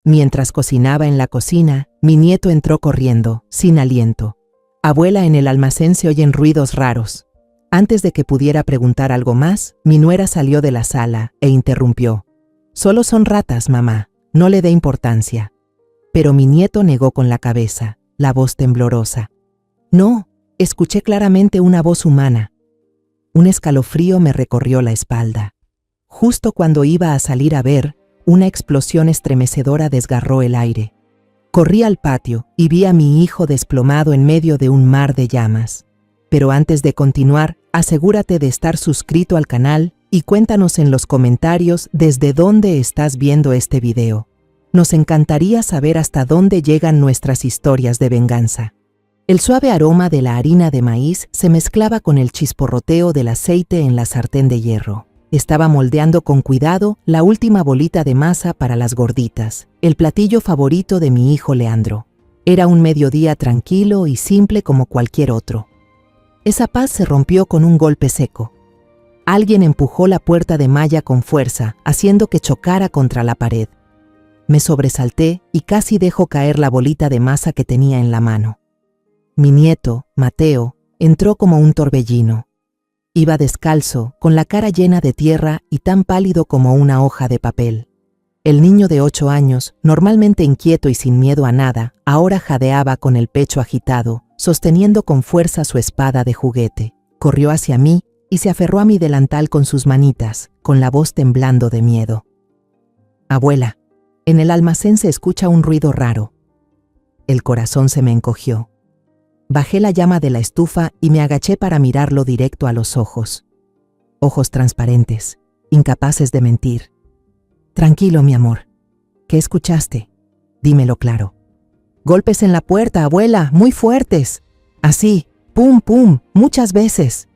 Mientras cocinaba en la cocina, mi nieto entró corriendo, sin aliento. Abuela, en el almacén se oyen ruidos raros. Antes de que pudiera preguntar algo más, mi nuera salió de la sala e interrumpió. Solo son ratas, mamá, no le dé importancia. Pero mi nieto negó con la cabeza, la voz temblorosa. No, escuché claramente una voz humana. Un escalofrío me recorrió la espalda. Justo cuando iba a salir a ver, una explosión estremecedora desgarró el aire. Corrí al patio y vi a mi hijo desplomado en medio de un mar de llamas. Pero antes de continuar, asegúrate de estar suscrito al canal y cuéntanos en los comentarios desde dónde estás viendo este video. Nos encantaría saber hasta dónde llegan nuestras historias de venganza. El suave aroma de la harina de maíz se mezclaba con el chisporroteo del aceite en la sartén de hierro. Estaba moldeando con cuidado la última bolita de masa para las gorditas, el platillo favorito de mi hijo Leandro. Era un mediodía tranquilo y simple como cualquier otro. Esa paz se rompió con un golpe seco. Alguien empujó la puerta de malla con fuerza, haciendo que chocara contra la pared. Me sobresalté y casi dejó caer la bolita de masa que tenía en la mano. Mi nieto, Mateo, entró como un torbellino. Iba descalzo, con la cara llena de tierra y tan pálido como una hoja de papel. El niño de 8 años, normalmente inquieto y sin miedo a nada, ahora jadeaba con el pecho agitado, sosteniendo con fuerza su espada de juguete. Corrió hacia mí y se aferró a mi delantal con sus manitas, con la voz temblando de miedo. Abuela, en el almacén se escucha un ruido raro. El corazón se me encogió. Bajé la llama de la estufa y me agaché para mirarlo directo a los ojos. Ojos transparentes, incapaces de mentir. Tranquilo, mi amor. ¿Qué escuchaste? Dímelo claro. Golpes en la puerta, abuela, muy fuertes. Así, pum, pum, muchas veces.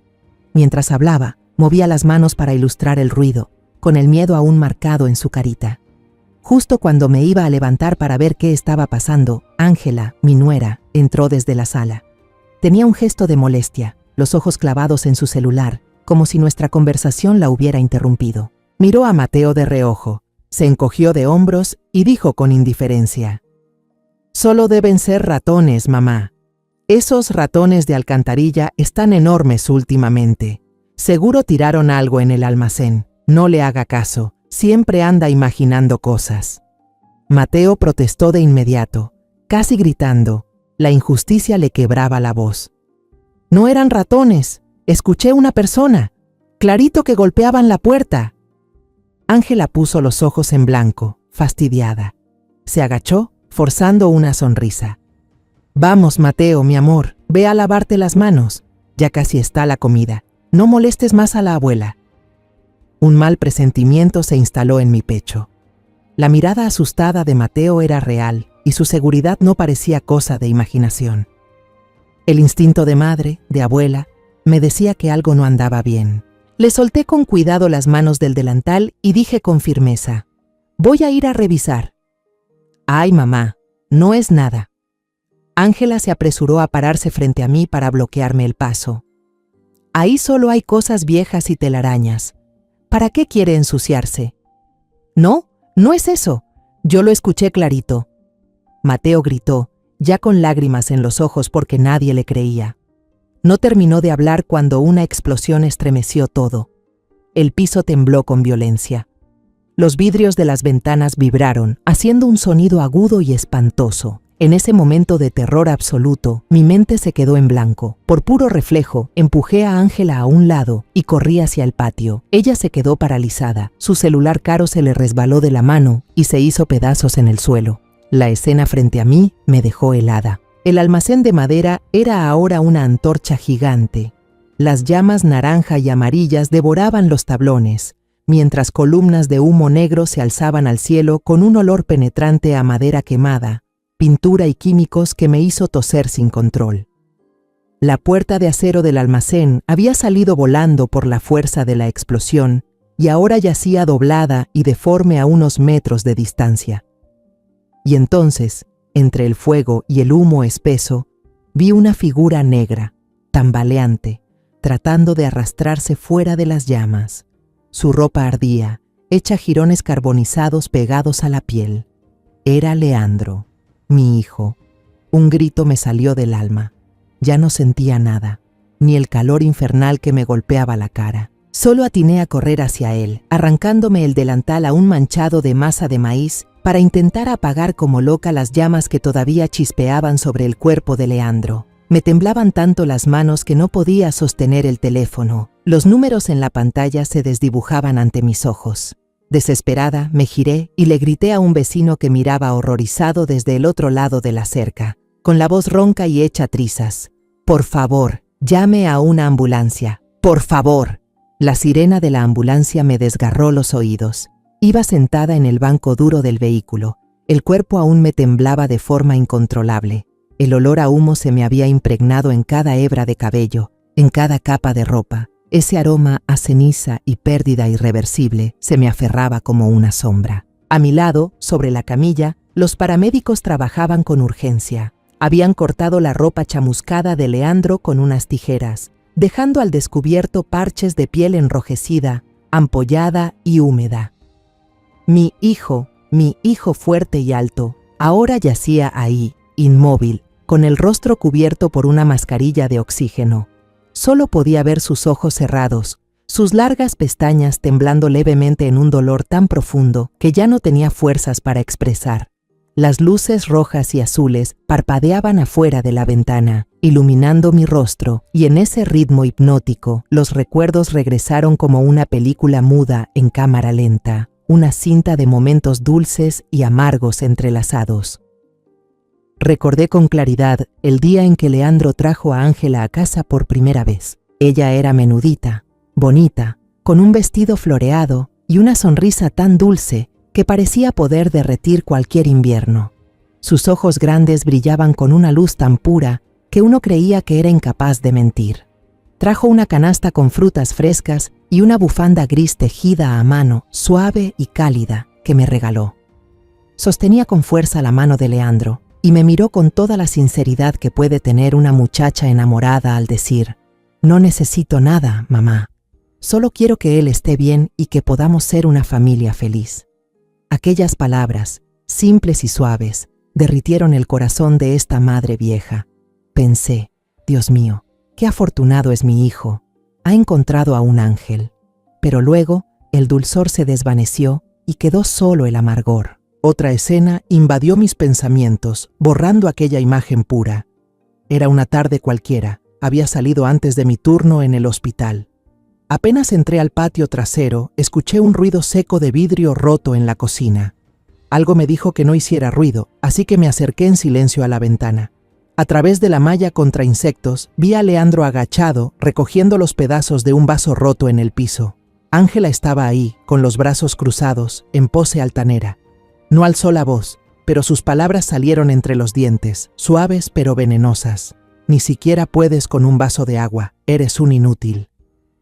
Mientras hablaba, movía las manos para ilustrar el ruido, con el miedo aún marcado en su carita. Justo cuando me iba a levantar para ver qué estaba pasando, Ángela, mi nuera, entró desde la sala. Tenía un gesto de molestia, los ojos clavados en su celular, como si nuestra conversación la hubiera interrumpido. Miró a Mateo de reojo, se encogió de hombros y dijo con indiferencia: «Solo deben ser ratones, mamá. Esos ratones de alcantarilla están enormes últimamente. Seguro tiraron algo en el almacén. No le haga caso. Siempre anda imaginando cosas». Mateo protestó de inmediato, casi gritando. La injusticia le quebraba la voz. «No eran ratones. Escuché una persona. Clarito que golpeaban la puerta». Ángela puso los ojos en blanco, fastidiada. Se agachó, forzando una sonrisa. «Vamos, Mateo, mi amor, ve a lavarte las manos. Ya casi está la comida. No molestes más a la abuela». Un mal presentimiento se instaló en mi pecho. La mirada asustada de Mateo era real y su seguridad no parecía cosa de imaginación. El instinto de madre, de abuela, me decía que algo no andaba bien. Le solté con cuidado las manos del delantal y dije con firmeza: «Voy a ir a revisar». «Ay, mamá, no es nada». Ángela se apresuró a pararse frente a mí para bloquearme el paso. «Ahí solo hay cosas viejas y telarañas. ¿Para qué quiere ensuciarse?» «No, no es eso. Yo lo escuché clarito». Mateo gritó, ya con lágrimas en los ojos porque nadie le creía. No terminó de hablar cuando una explosión estremeció todo. El piso tembló con violencia. Los vidrios de las ventanas vibraron, haciendo un sonido agudo y espantoso. En ese momento de terror absoluto, mi mente se quedó en blanco. Por puro reflejo, empujé a Ángela a un lado y corrí hacia el patio. Ella se quedó paralizada. Su celular caro se le resbaló de la mano y se hizo pedazos en el suelo. La escena frente a mí me dejó helada. El almacén de madera era ahora una antorcha gigante. Las llamas naranja y amarillas devoraban los tablones, mientras columnas de humo negro se alzaban al cielo con un olor penetrante a madera quemada, pintura y químicos que me hizo toser sin control. La puerta de acero del almacén había salido volando por la fuerza de la explosión y ahora yacía doblada y deforme a unos metros de distancia. Y entonces, entre el fuego y el humo espeso, vi una figura negra, tambaleante, tratando de arrastrarse fuera de las llamas. Su ropa ardía, hecha jirones carbonizados pegados a la piel. Era Leandro, mi hijo. Un grito me salió del alma. Ya no sentía nada, ni el calor infernal que me golpeaba la cara. Solo atiné a correr hacia él, arrancándome el delantal aún manchado de masa de maíz para intentar apagar como loca las llamas que todavía chispeaban sobre el cuerpo de Leandro. Me temblaban tanto las manos que no podía sostener el teléfono. Los números en la pantalla se desdibujaban ante mis ojos. Desesperada, me giré y le grité a un vecino que miraba horrorizado desde el otro lado de la cerca, con la voz ronca y hecha trizas. «Por favor, llame a una ambulancia. ¡Por favor!». La sirena de la ambulancia me desgarró los oídos. Iba sentada en el banco duro del vehículo. El cuerpo aún me temblaba de forma incontrolable. El olor a humo se me había impregnado en cada hebra de cabello, en cada capa de ropa. Ese aroma a ceniza y pérdida irreversible se me aferraba como una sombra. A mi lado, sobre la camilla, los paramédicos trabajaban con urgencia. Habían cortado la ropa chamuscada de Leandro con unas tijeras, dejando al descubierto parches de piel enrojecida, ampollada y húmeda. Mi hijo fuerte y alto, ahora yacía ahí, inmóvil, con el rostro cubierto por una mascarilla de oxígeno. Solo podía ver sus ojos cerrados, sus largas pestañas temblando levemente en un dolor tan profundo que ya no tenía fuerzas para expresar. Las luces rojas y azules parpadeaban afuera de la ventana, iluminando mi rostro, y en ese ritmo hipnótico los recuerdos regresaron como una película muda en cámara lenta, una cinta de momentos dulces y amargos entrelazados. Recordé con claridad el día en que Leandro trajo a Ángela a casa por primera vez. Ella era menudita, bonita, con un vestido floreado y una sonrisa tan dulce que parecía poder derretir cualquier invierno. Sus ojos grandes brillaban con una luz tan pura que uno creía que era incapaz de mentir. Trajo una canasta con frutas frescas y una bufanda gris tejida a mano, suave y cálida, que me regaló. Sostenía con fuerza la mano de Leandro y me miró con toda la sinceridad que puede tener una muchacha enamorada al decir: «No necesito nada, mamá. Solo quiero que él esté bien y que podamos ser una familia feliz». Aquellas palabras, simples y suaves, derritieron el corazón de esta madre vieja. Pensé: Dios mío, qué afortunado es mi hijo. Ha encontrado a un ángel. Pero luego el dulzor se desvaneció y quedó solo el amargor. Otra escena invadió mis pensamientos, borrando aquella imagen pura. Era una tarde cualquiera. Había salido antes de mi turno en el hospital. Apenas entré al patio trasero, escuché un ruido seco de vidrio roto en la cocina. Algo me dijo que no hiciera ruido, así que me acerqué en silencio a la ventana. A través de la malla contra insectos, vi a Leandro agachado, recogiendo los pedazos de un vaso roto en el piso. Ángela estaba ahí, con los brazos cruzados, en pose altanera. No alzó la voz, pero sus palabras salieron entre los dientes, suaves pero venenosas. «Ni siquiera puedes con un vaso de agua, eres un inútil».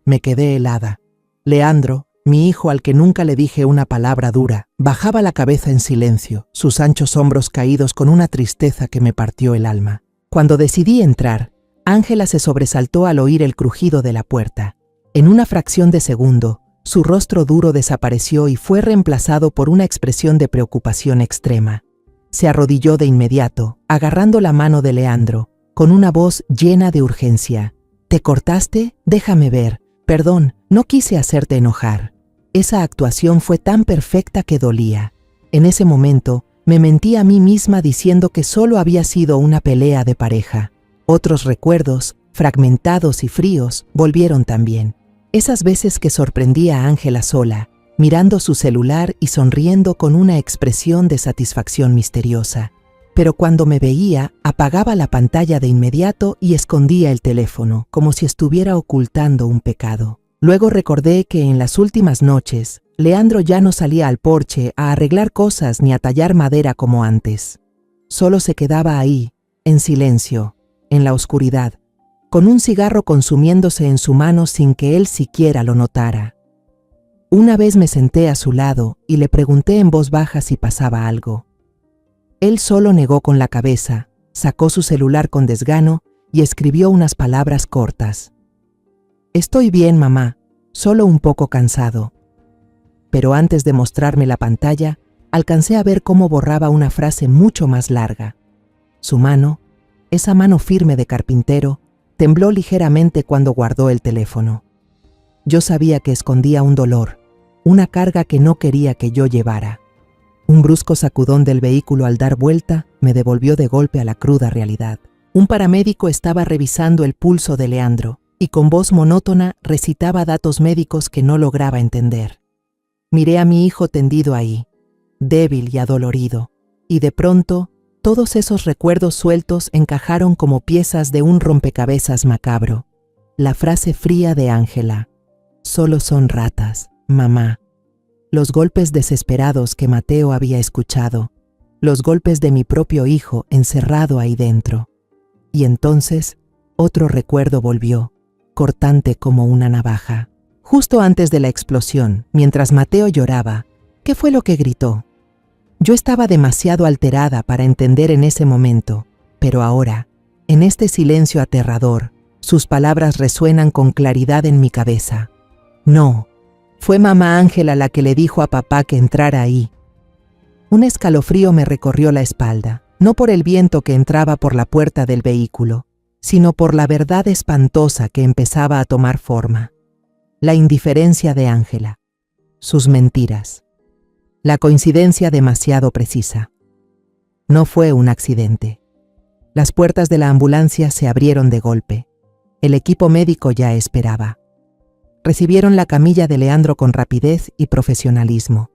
Me quedé helada. Leandro, mi hijo al que nunca le dije una palabra dura, bajaba la cabeza en silencio, sus anchos hombros caídos con una tristeza que me partió el alma. Cuando decidí entrar, Ángela se sobresaltó al oír el crujido de la puerta. En una fracción de segundo, su rostro duro desapareció y fue reemplazado por una expresión de preocupación extrema. Se arrodilló de inmediato, agarrando la mano de Leandro, con una voz llena de urgencia. «¿Te cortaste? Déjame ver. Perdón, no quise hacerte enojar». Esa actuación fue tan perfecta que dolía. En ese momento, me mentí a mí misma diciendo que solo había sido una pelea de pareja. Otros recuerdos, fragmentados y fríos, volvieron también. Esas veces que sorprendía a Ángela sola, mirando su celular y sonriendo con una expresión de satisfacción misteriosa. Pero cuando me veía, apagaba la pantalla de inmediato y escondía el teléfono, como si estuviera ocultando un pecado. Luego recordé que en las últimas noches, Leandro ya no salía al porche a arreglar cosas ni a tallar madera como antes. Solo se quedaba ahí, en silencio, en la oscuridad, con un cigarro consumiéndose en su mano sin que él siquiera lo notara. Una vez me senté a su lado y le pregunté en voz baja si pasaba algo. Él solo negó con la cabeza, sacó su celular con desgano y escribió unas palabras cortas. «Estoy bien, mamá, solo un poco cansado». Pero antes de mostrarme la pantalla, alcancé a ver cómo borraba una frase mucho más larga. Su mano, esa mano firme de carpintero, tembló ligeramente cuando guardó el teléfono. Yo sabía que escondía un dolor, una carga que no quería que yo llevara. Un brusco sacudón del vehículo al dar vuelta me devolvió de golpe a la cruda realidad. Un paramédico estaba revisando el pulso de Leandro y con voz monótona recitaba datos médicos que no lograba entender. Miré a mi hijo tendido ahí, débil y adolorido, y de pronto todos esos recuerdos sueltos encajaron como piezas de un rompecabezas macabro. La frase fría de Ángela: «Solo son ratas, mamá». Los golpes desesperados que Mateo había escuchado, los golpes de mi propio hijo encerrado ahí dentro. Y entonces, otro recuerdo volvió, cortante como una navaja. Justo antes de la explosión, mientras Mateo lloraba, ¿qué fue lo que gritó? Yo estaba demasiado alterada para entender en ese momento, pero ahora, en este silencio aterrador, sus palabras resuenan con claridad en mi cabeza. No, fue mamá Ángela la que le dijo a papá que entrara ahí. Un escalofrío me recorrió la espalda, no por el viento que entraba por la puerta del vehículo, sino por la verdad espantosa que empezaba a tomar forma. La indiferencia de Ángela, sus mentiras, la coincidencia demasiado precisa. No fue un accidente. Las puertas de la ambulancia se abrieron de golpe. El equipo médico ya esperaba. Recibieron la camilla de Leandro con rapidez y profesionalismo,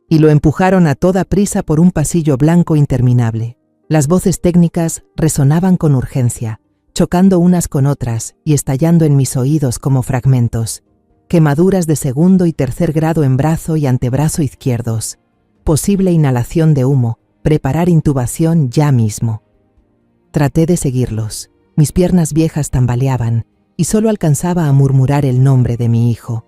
y lo empujaron a toda prisa por un pasillo blanco interminable. Las voces técnicas resonaban con urgencia, chocando unas con otras y estallando en mis oídos como fragmentos. Quemaduras de segundo y tercer grado en brazo y antebrazo izquierdos. Posible inhalación de humo, preparar intubación ya mismo. Traté de seguirlos. Mis piernas viejas tambaleaban y solo alcanzaba a murmurar el nombre de mi hijo.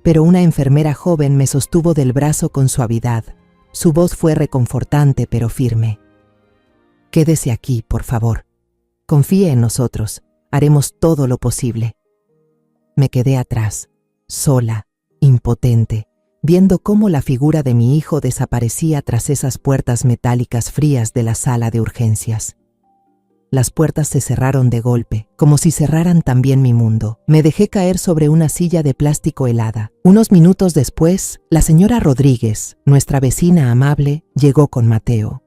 Pero una enfermera joven me sostuvo del brazo con suavidad. Su voz fue reconfortante pero firme. «Quédese aquí, por favor. Confíe en nosotros. Haremos todo lo posible». Me quedé atrás, sola, impotente, viendo cómo la figura de mi hijo desaparecía tras esas puertas metálicas frías de la sala de urgencias. Las puertas se cerraron de golpe, como si cerraran también mi mundo. Me dejé caer sobre una silla de plástico helada. Unos minutos después, la señora Rodríguez, nuestra vecina amable, llegó con Mateo.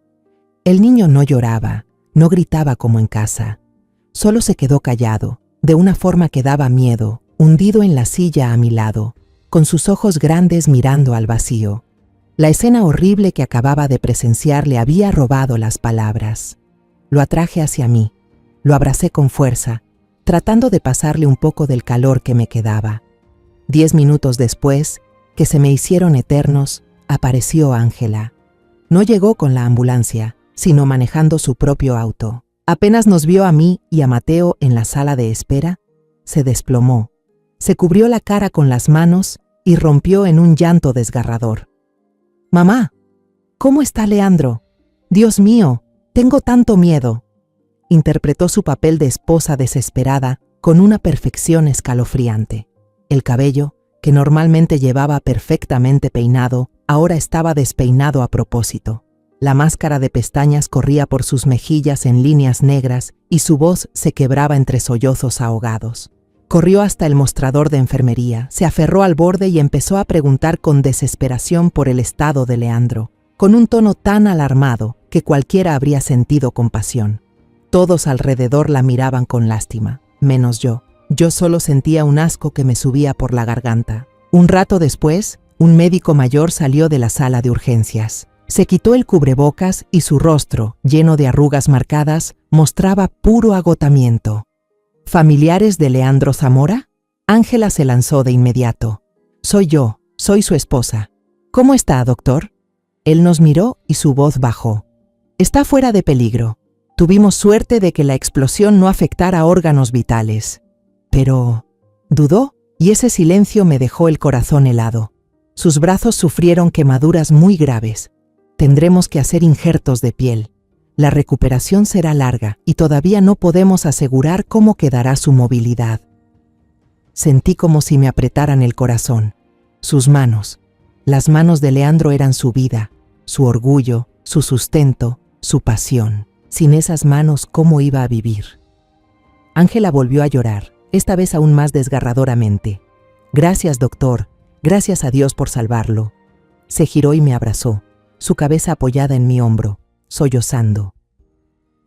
El niño no lloraba, no gritaba como en casa. Solo se quedó callado, de una forma que daba miedo, hundido en la silla a mi lado, con sus ojos grandes mirando al vacío. La escena horrible que acababa de presenciar le había robado las palabras. Lo atraje hacia mí, lo abracé con fuerza, tratando de pasarle un poco del calor que me quedaba. 10 minutos después, que se me hicieron eternos, apareció Ángela. No llegó con la ambulancia, sino manejando su propio auto. Apenas nos vio a mí y a Mateo en la sala de espera, se desplomó, se cubrió la cara con las manos y rompió en un llanto desgarrador. «Mamá, ¿cómo está Leandro? Dios mío, tengo tanto miedo», interpretó su papel de esposa desesperada con una perfección escalofriante. El cabello, que normalmente llevaba perfectamente peinado, ahora estaba despeinado a propósito. La máscara de pestañas corría por sus mejillas en líneas negras y su voz se quebraba entre sollozos ahogados. Corrió hasta el mostrador de enfermería, se aferró al borde y empezó a preguntar con desesperación por el estado de Leandro, con un tono tan alarmado que cualquiera habría sentido compasión. Todos alrededor la miraban con lástima, menos yo. Yo solo sentía un asco que me subía por la garganta. Un rato después, un médico mayor salió de la sala de urgencias. Se quitó el cubrebocas y su rostro, lleno de arrugas marcadas, mostraba puro agotamiento. ¿Familiares de Leandro Zamora? Ángela se lanzó de inmediato. «Soy yo, soy su esposa. ¿Cómo está, doctor?» Él nos miró y su voz bajó. «Está fuera de peligro. Tuvimos suerte de que la explosión no afectara órganos vitales». Pero dudó y ese silencio me dejó el corazón helado. Sus brazos sufrieron quemaduras muy graves. Tendremos que hacer injertos de piel. La recuperación será larga y todavía no podemos asegurar cómo quedará su movilidad. Sentí como si me apretaran el corazón. Sus manos, las manos de Leandro eran su vida, su orgullo, su sustento, su pasión. Sin esas manos, ¿cómo iba a vivir? Ángela volvió a llorar, esta vez aún más desgarradoramente. Gracias, doctor. Gracias a Dios por salvarlo. Se giró y me abrazó, su cabeza apoyada en mi hombro, sollozando.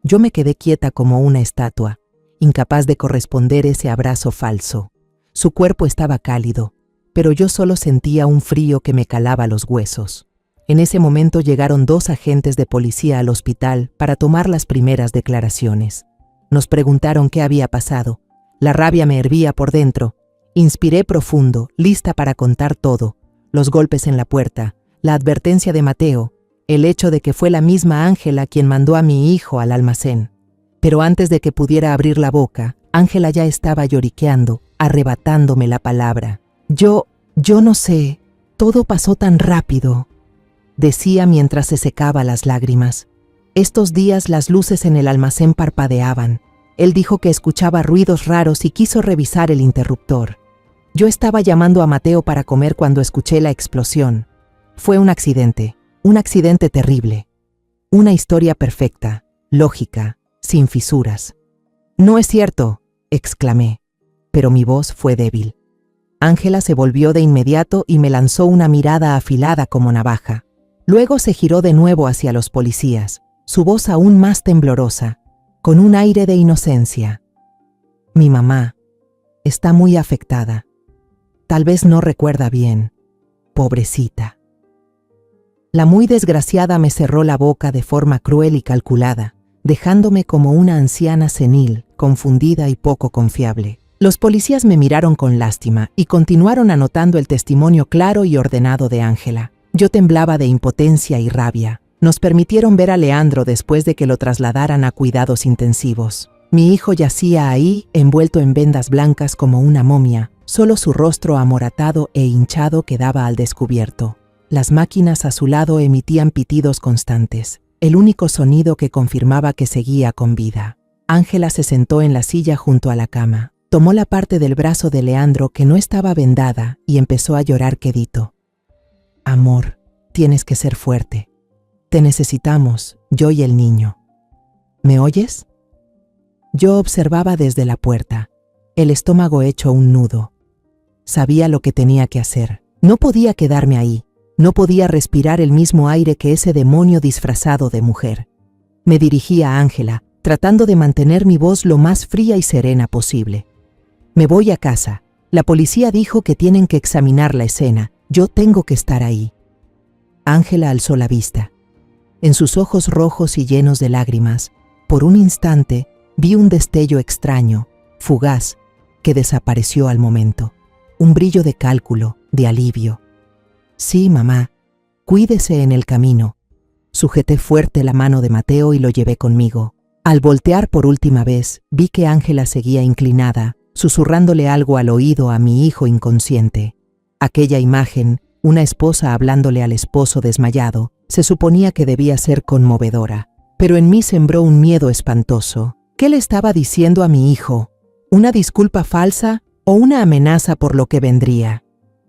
Yo me quedé quieta como una estatua, incapaz de corresponder ese abrazo falso. Su cuerpo estaba cálido, pero yo solo sentía un frío que me calaba los huesos. En ese momento llegaron 2 agentes de policía al hospital para tomar las primeras declaraciones. Nos preguntaron qué había pasado. La rabia me hervía por dentro. Inspiré profundo, lista para contar todo. Los golpes en la puerta, la advertencia de Mateo, el hecho de que fue la misma Ángela quien mandó a mi hijo al almacén. Pero antes de que pudiera abrir la boca, Ángela ya estaba lloriqueando, arrebatándome la palabra. Yo no sé, todo pasó tan rápido, decía mientras se secaba las lágrimas. Estos días las luces en el almacén parpadeaban. Él dijo que escuchaba ruidos raros y quiso revisar el interruptor. Yo estaba llamando a Mateo para comer cuando escuché la explosión. Fue un accidente terrible. Una historia perfecta, lógica, sin fisuras. No es cierto, exclamé, pero mi voz fue débil. Ángela se volvió de inmediato y me lanzó una mirada afilada como navaja. Luego se giró de nuevo hacia los policías, su voz aún más temblorosa, con un aire de inocencia. Mi mamá está muy afectada. Tal vez no recuerda bien. Pobrecita. La muy desgraciada me cerró la boca de forma cruel y calculada, dejándome como una anciana senil, confundida y poco confiable. Los policías me miraron con lástima y continuaron anotando el testimonio claro y ordenado de Ángela. Yo temblaba de impotencia y rabia. Nos permitieron ver a Leandro después de que lo trasladaran a cuidados intensivos. Mi hijo yacía ahí, envuelto en vendas blancas como una momia. Solo su rostro amoratado e hinchado quedaba al descubierto. Las máquinas a su lado emitían pitidos constantes, el único sonido que confirmaba que seguía con vida. Ángela se sentó en la silla junto a la cama, tomó la parte del brazo de Leandro que no estaba vendada y empezó a llorar quedito. Amor, tienes que ser fuerte. Te necesitamos, yo y el niño. ¿Me oyes? Yo observaba desde la puerta, el estómago hecho un nudo. Sabía lo que tenía que hacer. No podía quedarme ahí. No podía respirar el mismo aire que ese demonio disfrazado de mujer. Me dirigí a Ángela, tratando de mantener mi voz lo más fría y serena posible. Me voy a casa. La policía dijo que tienen que examinar la escena. Yo tengo que estar ahí. Ángela alzó la vista. En sus ojos rojos y llenos de lágrimas, por un instante, vi un destello extraño, fugaz, que desapareció al momento. Un brillo de cálculo, de alivio. Sí, mamá, cuídese en el camino. Sujeté fuerte la mano de Mateo y lo llevé conmigo. Al voltear por última vez, vi que Ángela seguía inclinada, susurrándole algo al oído a mi hijo inconsciente. Aquella imagen, una esposa hablándole al esposo desmayado, se suponía que debía ser conmovedora, pero en mí sembró un miedo espantoso. ¿Qué le estaba diciendo a mi hijo? ¿Una disculpa falsa o una amenaza por lo que vendría?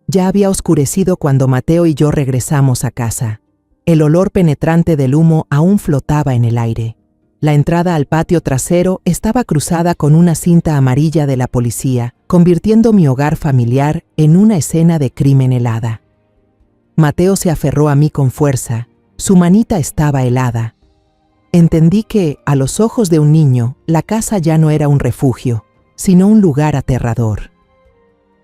Ya había oscurecido cuando Mateo y yo regresamos a casa. El olor penetrante del humo aún flotaba en el aire. La entrada al patio trasero estaba cruzada con una cinta amarilla de la policía, convirtiendo mi hogar familiar en una escena de crimen helada. Mateo se aferró a mí con fuerza. Su manita estaba helada. Entendí que, a los ojos de un niño, la casa ya no era un refugio, sino un lugar aterrador.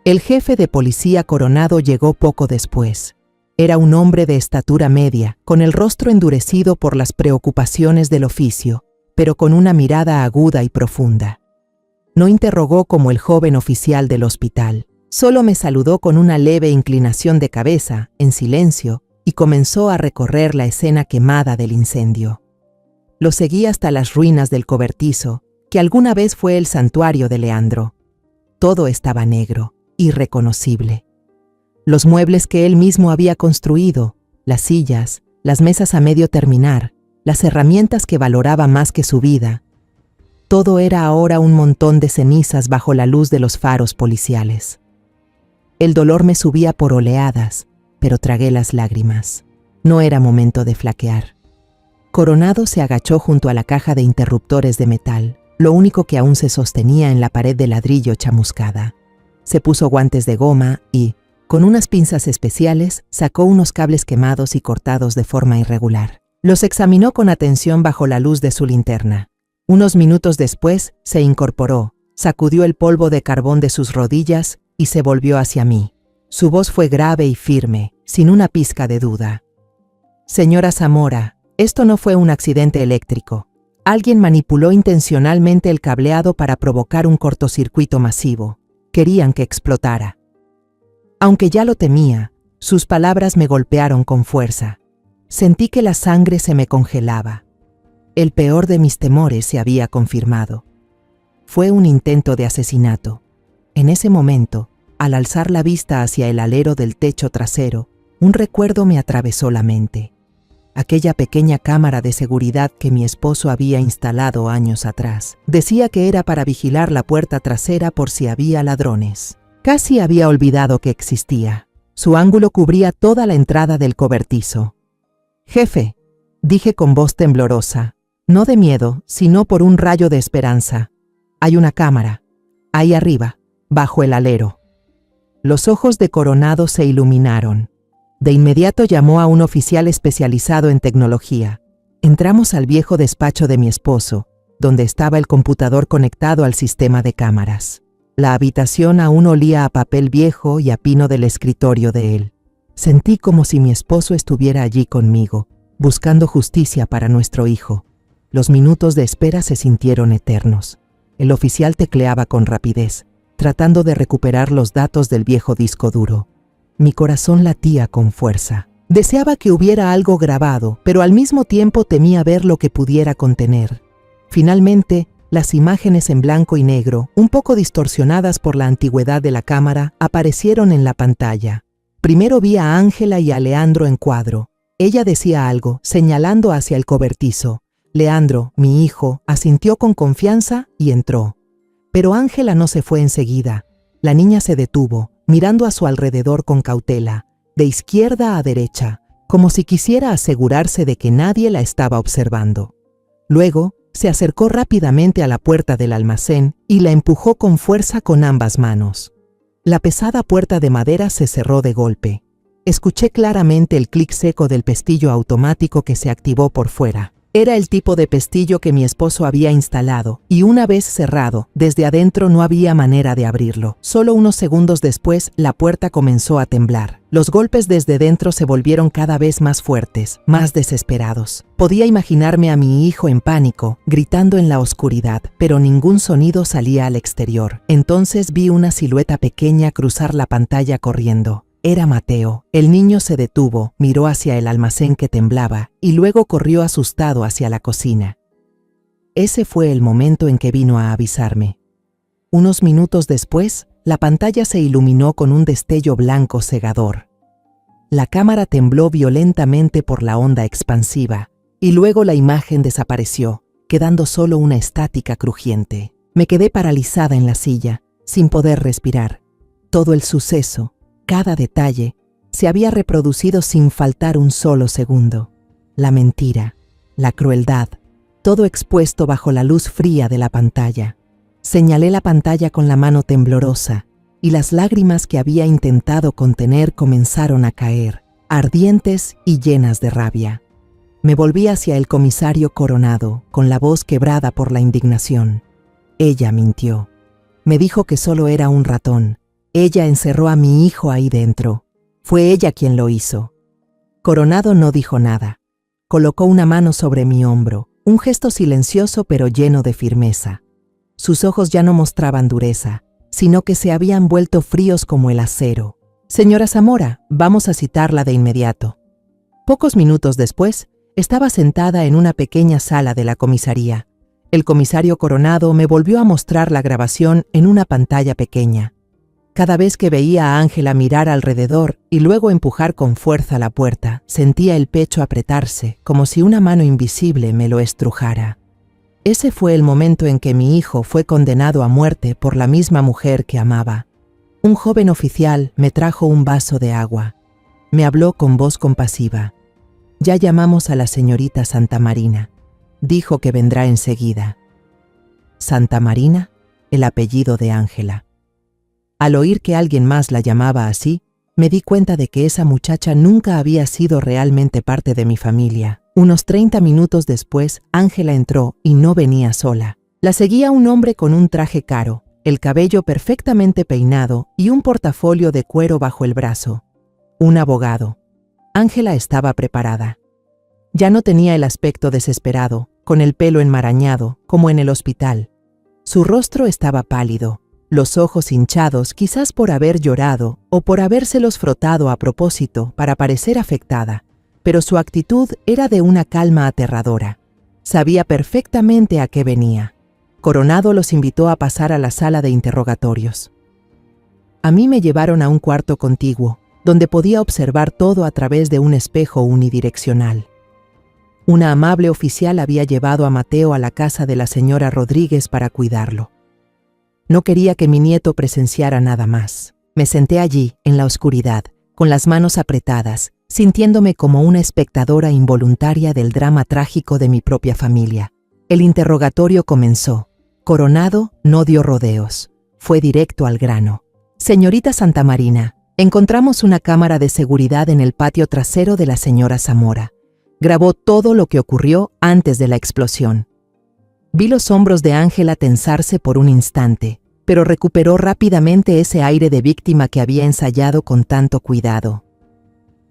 El jefe de policía Coronado llegó poco después. Era un hombre de estatura media, con el rostro endurecido por las preocupaciones del oficio, pero con una mirada aguda y profunda. No interrogó como el joven oficial del hospital. Solo me saludó con una leve inclinación de cabeza, en silencio, y comenzó a recorrer la escena quemada del incendio. Lo seguí hasta las ruinas del cobertizo, que alguna vez fue el santuario de Leandro. Todo estaba negro, irreconocible. Los muebles que él mismo había construido, las sillas, las mesas a medio terminar, las herramientas que valoraba más que su vida, todo era ahora un montón de cenizas bajo la luz de los faros policiales. El dolor me subía por oleadas, pero tragué las lágrimas. No era momento de flaquear. Coronado se agachó junto a la caja de interruptores de metal, lo único que aún se sostenía en la pared de ladrillo chamuscada. Se puso guantes de goma y, con unas pinzas especiales, sacó unos cables quemados y cortados de forma irregular. Los examinó con atención bajo la luz de su linterna. Unos minutos después, se incorporó, sacudió el polvo de carbón de sus rodillas y se volvió hacia mí. Su voz fue grave y firme, sin una pizca de duda. Señora Zamora, esto no fue un accidente eléctrico. Alguien manipuló intencionalmente el cableado para provocar un cortocircuito masivo. Querían que explotara. Aunque ya lo temía, sus palabras me golpearon con fuerza. Sentí que la sangre se me congelaba. El peor de mis temores se había confirmado. Fue un intento de asesinato. En ese momento, al alzar la vista hacia el alero del techo trasero, un recuerdo me atravesó la mente. Aquella pequeña cámara de seguridad que mi esposo había instalado años atrás. Decía que era para vigilar la puerta trasera por si había ladrones. Casi había olvidado que existía. Su ángulo cubría toda la entrada del cobertizo. «Jefe», dije con voz temblorosa, no de miedo, sino por un rayo de esperanza. «Hay una cámara, ahí arriba, bajo el alero». Los ojos de Coronado se iluminaron. De inmediato llamó a un oficial especializado en tecnología. Entramos al viejo despacho de mi esposo, donde estaba el computador conectado al sistema de cámaras. La habitación aún olía a papel viejo y a pino del escritorio de él. Sentí como si mi esposo estuviera allí conmigo, buscando justicia para nuestro hijo. Los minutos de espera se sintieron eternos. El oficial tecleaba con rapidez, tratando de recuperar los datos del viejo disco duro. Mi corazón latía con fuerza. Deseaba que hubiera algo grabado, pero al mismo tiempo temía ver lo que pudiera contener. Finalmente, las imágenes en blanco y negro, un poco distorsionadas por la antigüedad de la cámara, aparecieron en la pantalla. Primero vi a Ángela y a Leandro en cuadro. Ella decía algo, señalando hacia el cobertizo. Leandro, mi hijo, asintió con confianza y entró. Pero Ángela no se fue enseguida. La niña se detuvo, mirando a su alrededor con cautela, de izquierda a derecha, como si quisiera asegurarse de que nadie la estaba observando. Luego, se acercó rápidamente a la puerta del almacén y la empujó con fuerza con ambas manos. La pesada puerta de madera se cerró de golpe. Escuché claramente el clic seco del pestillo automático que se activó por fuera. Era el tipo de pestillo que mi esposo había instalado, y una vez cerrado, desde adentro no había manera de abrirlo. Solo unos segundos después, la puerta comenzó a temblar. Los golpes desde dentro se volvieron cada vez más fuertes, más desesperados. Podía imaginarme a mi hijo en pánico, gritando en la oscuridad, pero ningún sonido salía al exterior. Entonces vi una silueta pequeña cruzar la pantalla corriendo. Era Mateo. El niño se detuvo, miró hacia el almacén que temblaba y luego corrió asustado hacia la cocina. Ese fue el momento en que vino a avisarme. Unos minutos después, la pantalla se iluminó con un destello blanco cegador. La cámara tembló violentamente por la onda expansiva y luego la imagen desapareció, quedando solo una estática crujiente. Me quedé paralizada en la silla, sin poder respirar. Todo el suceso, cada detalle, se había reproducido sin faltar un solo segundo. La mentira, la crueldad, todo expuesto bajo la luz fría de la pantalla. Señalé la pantalla con la mano temblorosa, y las lágrimas que había intentado contener comenzaron a caer, ardientes y llenas de rabia. Me volví hacia el comisario Coronado, con la voz quebrada por la indignación. Ella mintió. Me dijo que solo era un ratón. Ella encerró a mi hijo ahí dentro. Fue ella quien lo hizo. Coronado no dijo nada. Colocó una mano sobre mi hombro, un gesto silencioso pero lleno de firmeza. Sus ojos ya no mostraban dureza, sino que se habían vuelto fríos como el acero. «Señora Zamora, vamos a citarla de inmediato». Pocos minutos después, estaba sentada en una pequeña sala de la comisaría. El comisario Coronado me volvió a mostrar la grabación en una pantalla pequeña. Cada vez que veía a Ángela mirar alrededor y luego empujar con fuerza la puerta, sentía el pecho apretarse, como si una mano invisible me lo estrujara. Ese fue el momento en que mi hijo fue condenado a muerte por la misma mujer que amaba. Un joven oficial me trajo un vaso de agua. Me habló con voz compasiva. Ya llamamos a la señorita Santa Marina. Dijo que vendrá enseguida. Santa Marina, el apellido de Ángela. Al oír que alguien más la llamaba así, me di cuenta de que esa muchacha nunca había sido realmente parte de mi familia. Unos 30 minutos después, Ángela entró y no venía sola. La seguía un hombre con un traje caro, el cabello perfectamente peinado y un portafolio de cuero bajo el brazo. Un abogado. Ángela estaba preparada. Ya no tenía el aspecto desesperado, con el pelo enmarañado, como en el hospital. Su rostro estaba pálido, los ojos hinchados quizás por haber llorado o por habérselos frotado a propósito para parecer afectada, pero su actitud era de una calma aterradora. Sabía perfectamente a qué venía. Coronado los invitó a pasar a la sala de interrogatorios. A mí me llevaron a un cuarto contiguo, donde podía observar todo a través de un espejo unidireccional. Una amable oficial había llevado a Mateo a la casa de la señora Rodríguez para cuidarlo. No quería que mi nieto presenciara nada más. Me senté allí, en la oscuridad, con las manos apretadas, sintiéndome como una espectadora involuntaria del drama trágico de mi propia familia. El interrogatorio comenzó. Coronado no dio rodeos. Fue directo al grano. Señorita Santa Marina, encontramos una cámara de seguridad en el patio trasero de la señora Zamora. Grabó todo lo que ocurrió antes de la explosión. Vi los hombros de Ángela tensarse por un instante, pero recuperó rápidamente ese aire de víctima que había ensayado con tanto cuidado.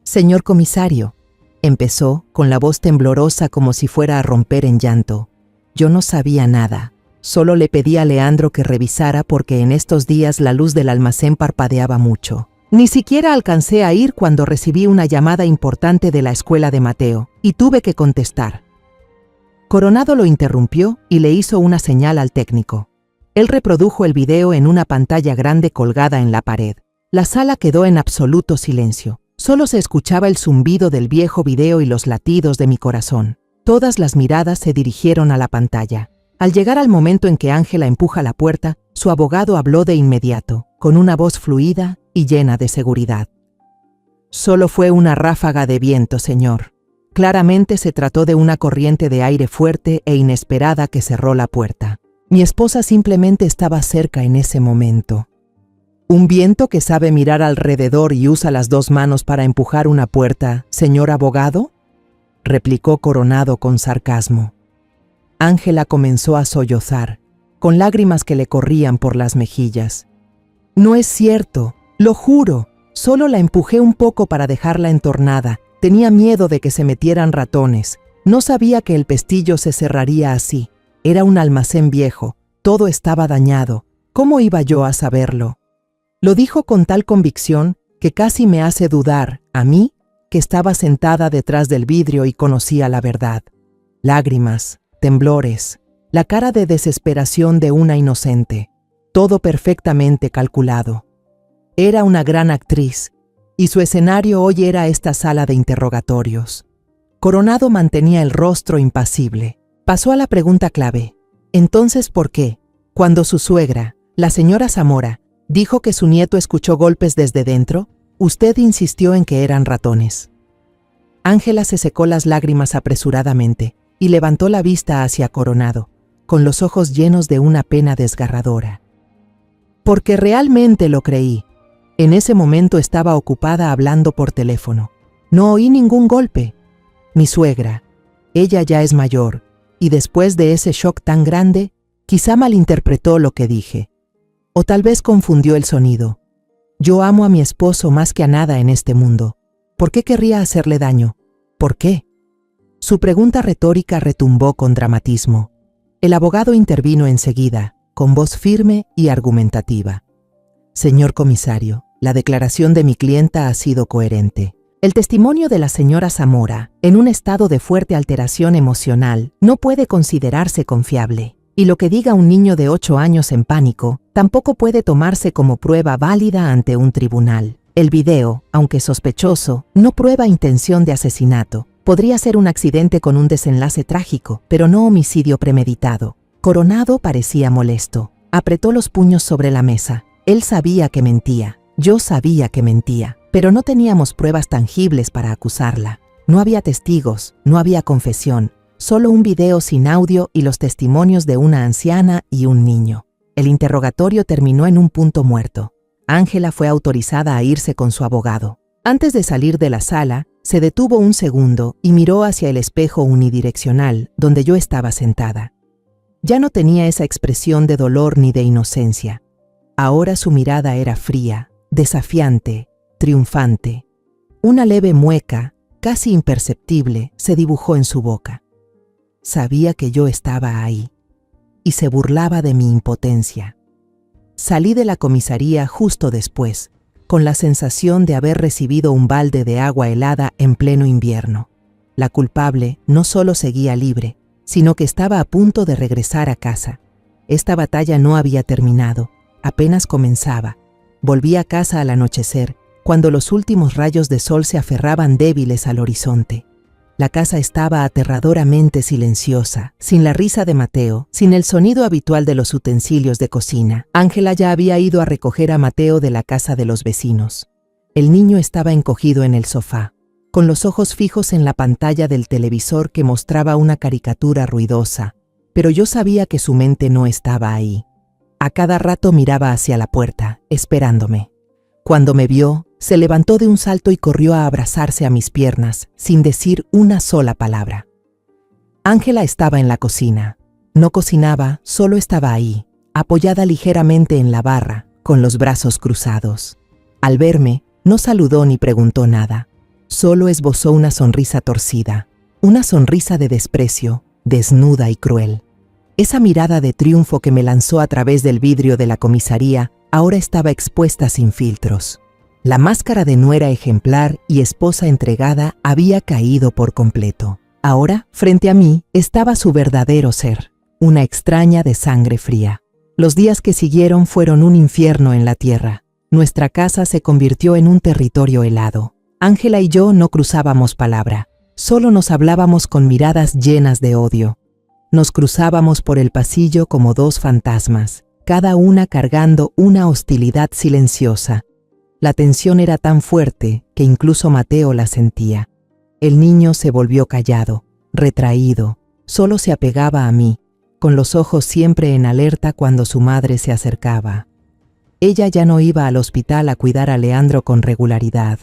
Señor comisario, empezó, con la voz temblorosa como si fuera a romper en llanto. Yo no sabía nada. Solo le pedí a Leandro que revisara porque en estos días la luz del almacén parpadeaba mucho. Ni siquiera alcancé a ir cuando recibí una llamada importante de la escuela de Mateo, y tuve que contestar. Coronado lo interrumpió y le hizo una señal al técnico. Él reprodujo el video en una pantalla grande colgada en la pared. La sala quedó en absoluto silencio. Solo se escuchaba el zumbido del viejo video y los latidos de mi corazón. Todas las miradas se dirigieron a la pantalla. Al llegar al momento en que Ángela empuja la puerta, su abogado habló de inmediato, con una voz fluida y llena de seguridad. Solo fue una ráfaga de viento, señor. Claramente se trató de una corriente de aire fuerte e inesperada que cerró la puerta. Mi esposa simplemente estaba cerca en ese momento. ¿Un viento que sabe mirar alrededor y usa las dos manos para empujar una puerta, señor abogado?, replicó Coronado con sarcasmo. Ángela comenzó a sollozar, con lágrimas que le corrían por las mejillas. No es cierto, lo juro, solo la empujé un poco para dejarla entornada. Tenía miedo de que se metieran ratones. No sabía que el pestillo se cerraría así. Era un almacén viejo, todo estaba dañado. ¿Cómo iba yo a saberlo? Lo dijo con tal convicción que casi me hace dudar, a mí, que estaba sentada detrás del vidrio y conocía la verdad. Lágrimas, temblores, la cara de desesperación de una inocente. Todo perfectamente calculado. Era una gran actriz, y su escenario hoy era esta sala de interrogatorios. Coronado mantenía el rostro impasible. Pasó a la pregunta clave. Entonces, ¿por qué, cuando su suegra, la señora Zamora, dijo que su nieto escuchó golpes desde dentro, usted insistió en que eran ratones? Ángela se secó las lágrimas apresuradamente y levantó la vista hacia Coronado, con los ojos llenos de una pena desgarradora. Porque realmente lo creí. En ese momento estaba ocupada hablando por teléfono. No oí ningún golpe. Mi suegra, ella ya es mayor, y después de ese shock tan grande, quizá malinterpretó lo que dije. O tal vez confundió el sonido. Yo amo a mi esposo más que a nada en este mundo. ¿Por qué querría hacerle daño? ¿Por qué? Su pregunta retórica retumbó con dramatismo. El abogado intervino enseguida, con voz firme y argumentativa. Señor comisario, la declaración de mi clienta ha sido coherente. El testimonio de la señora Zamora, en un estado de fuerte alteración emocional, no puede considerarse confiable. Y lo que diga un niño de 8 años en pánico, tampoco puede tomarse como prueba válida ante un tribunal. El video, aunque sospechoso, no prueba intención de asesinato. Podría ser un accidente con un desenlace trágico, pero no homicidio premeditado. Coronado parecía molesto. Apretó los puños sobre la mesa. Él sabía que mentía. Yo sabía que mentía, pero no teníamos pruebas tangibles para acusarla. No había testigos, no había confesión, solo un video sin audio y los testimonios de una anciana y un niño. El interrogatorio terminó en un punto muerto. Ángela fue autorizada a irse con su abogado. Antes de salir de la sala, se detuvo un segundo y miró hacia el espejo unidireccional donde yo estaba sentada. Ya no tenía esa expresión de dolor ni de inocencia. Ahora su mirada era fría, desafiante, triunfante. Una leve mueca, casi imperceptible, se dibujó en su boca. Sabía que yo estaba ahí y se burlaba de mi impotencia. Salí de la comisaría justo después, con la sensación de haber recibido un balde de agua helada en pleno invierno. La culpable no solo seguía libre, sino que estaba a punto de regresar a casa. Esta batalla no había terminado, apenas comenzaba. Volví a casa al anochecer, cuando los últimos rayos de sol se aferraban débiles al horizonte. La casa estaba aterradoramente silenciosa, sin la risa de Mateo, sin el sonido habitual de los utensilios de cocina. Ángela ya había ido a recoger a Mateo de la casa de los vecinos. El niño estaba encogido en el sofá, con los ojos fijos en la pantalla del televisor que mostraba una caricatura ruidosa, pero yo sabía que su mente no estaba ahí. A cada rato miraba hacia la puerta, esperándome. Cuando me vio, se levantó de un salto y corrió a abrazarse a mis piernas, sin decir una sola palabra. Ángela estaba en la cocina. No cocinaba, solo estaba ahí, apoyada ligeramente en la barra, con los brazos cruzados. Al verme, no saludó ni preguntó nada. Solo esbozó una sonrisa torcida, una sonrisa de desprecio, desnuda y cruel. Esa mirada de triunfo que me lanzó a través del vidrio de la comisaría ahora estaba expuesta sin filtros. La máscara de nuera ejemplar y esposa entregada había caído por completo. Ahora, frente a mí, estaba su verdadero ser, una extraña de sangre fría. Los días que siguieron fueron un infierno en la tierra. Nuestra casa se convirtió en un territorio helado. Ángela y yo no cruzábamos palabra, solo nos hablábamos con miradas llenas de odio. Nos cruzábamos por el pasillo como dos fantasmas, cada una cargando una hostilidad silenciosa. La tensión era tan fuerte que incluso Mateo la sentía. El niño se volvió callado, retraído, solo se apegaba a mí, con los ojos siempre en alerta cuando su madre se acercaba. Ella ya no iba al hospital a cuidar a Leandro con regularidad.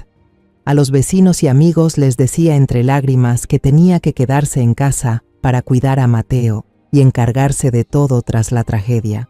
A los vecinos y amigos les decía entre lágrimas que tenía que quedarse en casa para cuidar a Mateo y encargarse de todo tras la tragedia.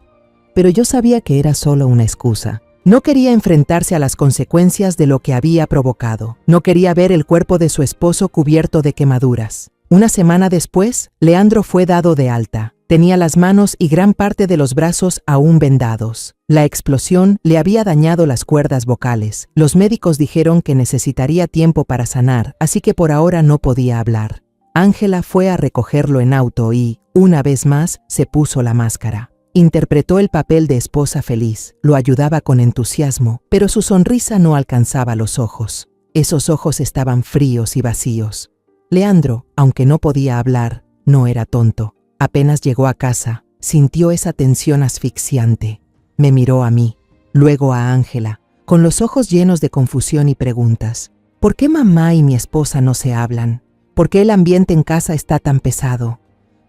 Pero yo sabía que era solo una excusa. No quería enfrentarse a las consecuencias de lo que había provocado. No quería ver el cuerpo de su esposo cubierto de quemaduras. Una semana después, Leandro fue dado de alta. Tenía las manos y gran parte de los brazos aún vendados. La explosión le había dañado las cuerdas vocales. Los médicos dijeron que necesitaría tiempo para sanar, así que por ahora no podía hablar. Ángela fue a recogerlo en auto y, una vez más, se puso la máscara. Interpretó el papel de esposa feliz, lo ayudaba con entusiasmo, pero su sonrisa no alcanzaba los ojos. Esos ojos estaban fríos y vacíos. Leandro, aunque no podía hablar, no era tonto. Apenas llegó a casa, sintió esa tensión asfixiante. Me miró a mí, luego a Ángela, con los ojos llenos de confusión y preguntas. ¿Por qué mamá y mi esposa no se hablan? ¿Por qué el ambiente en casa está tan pesado?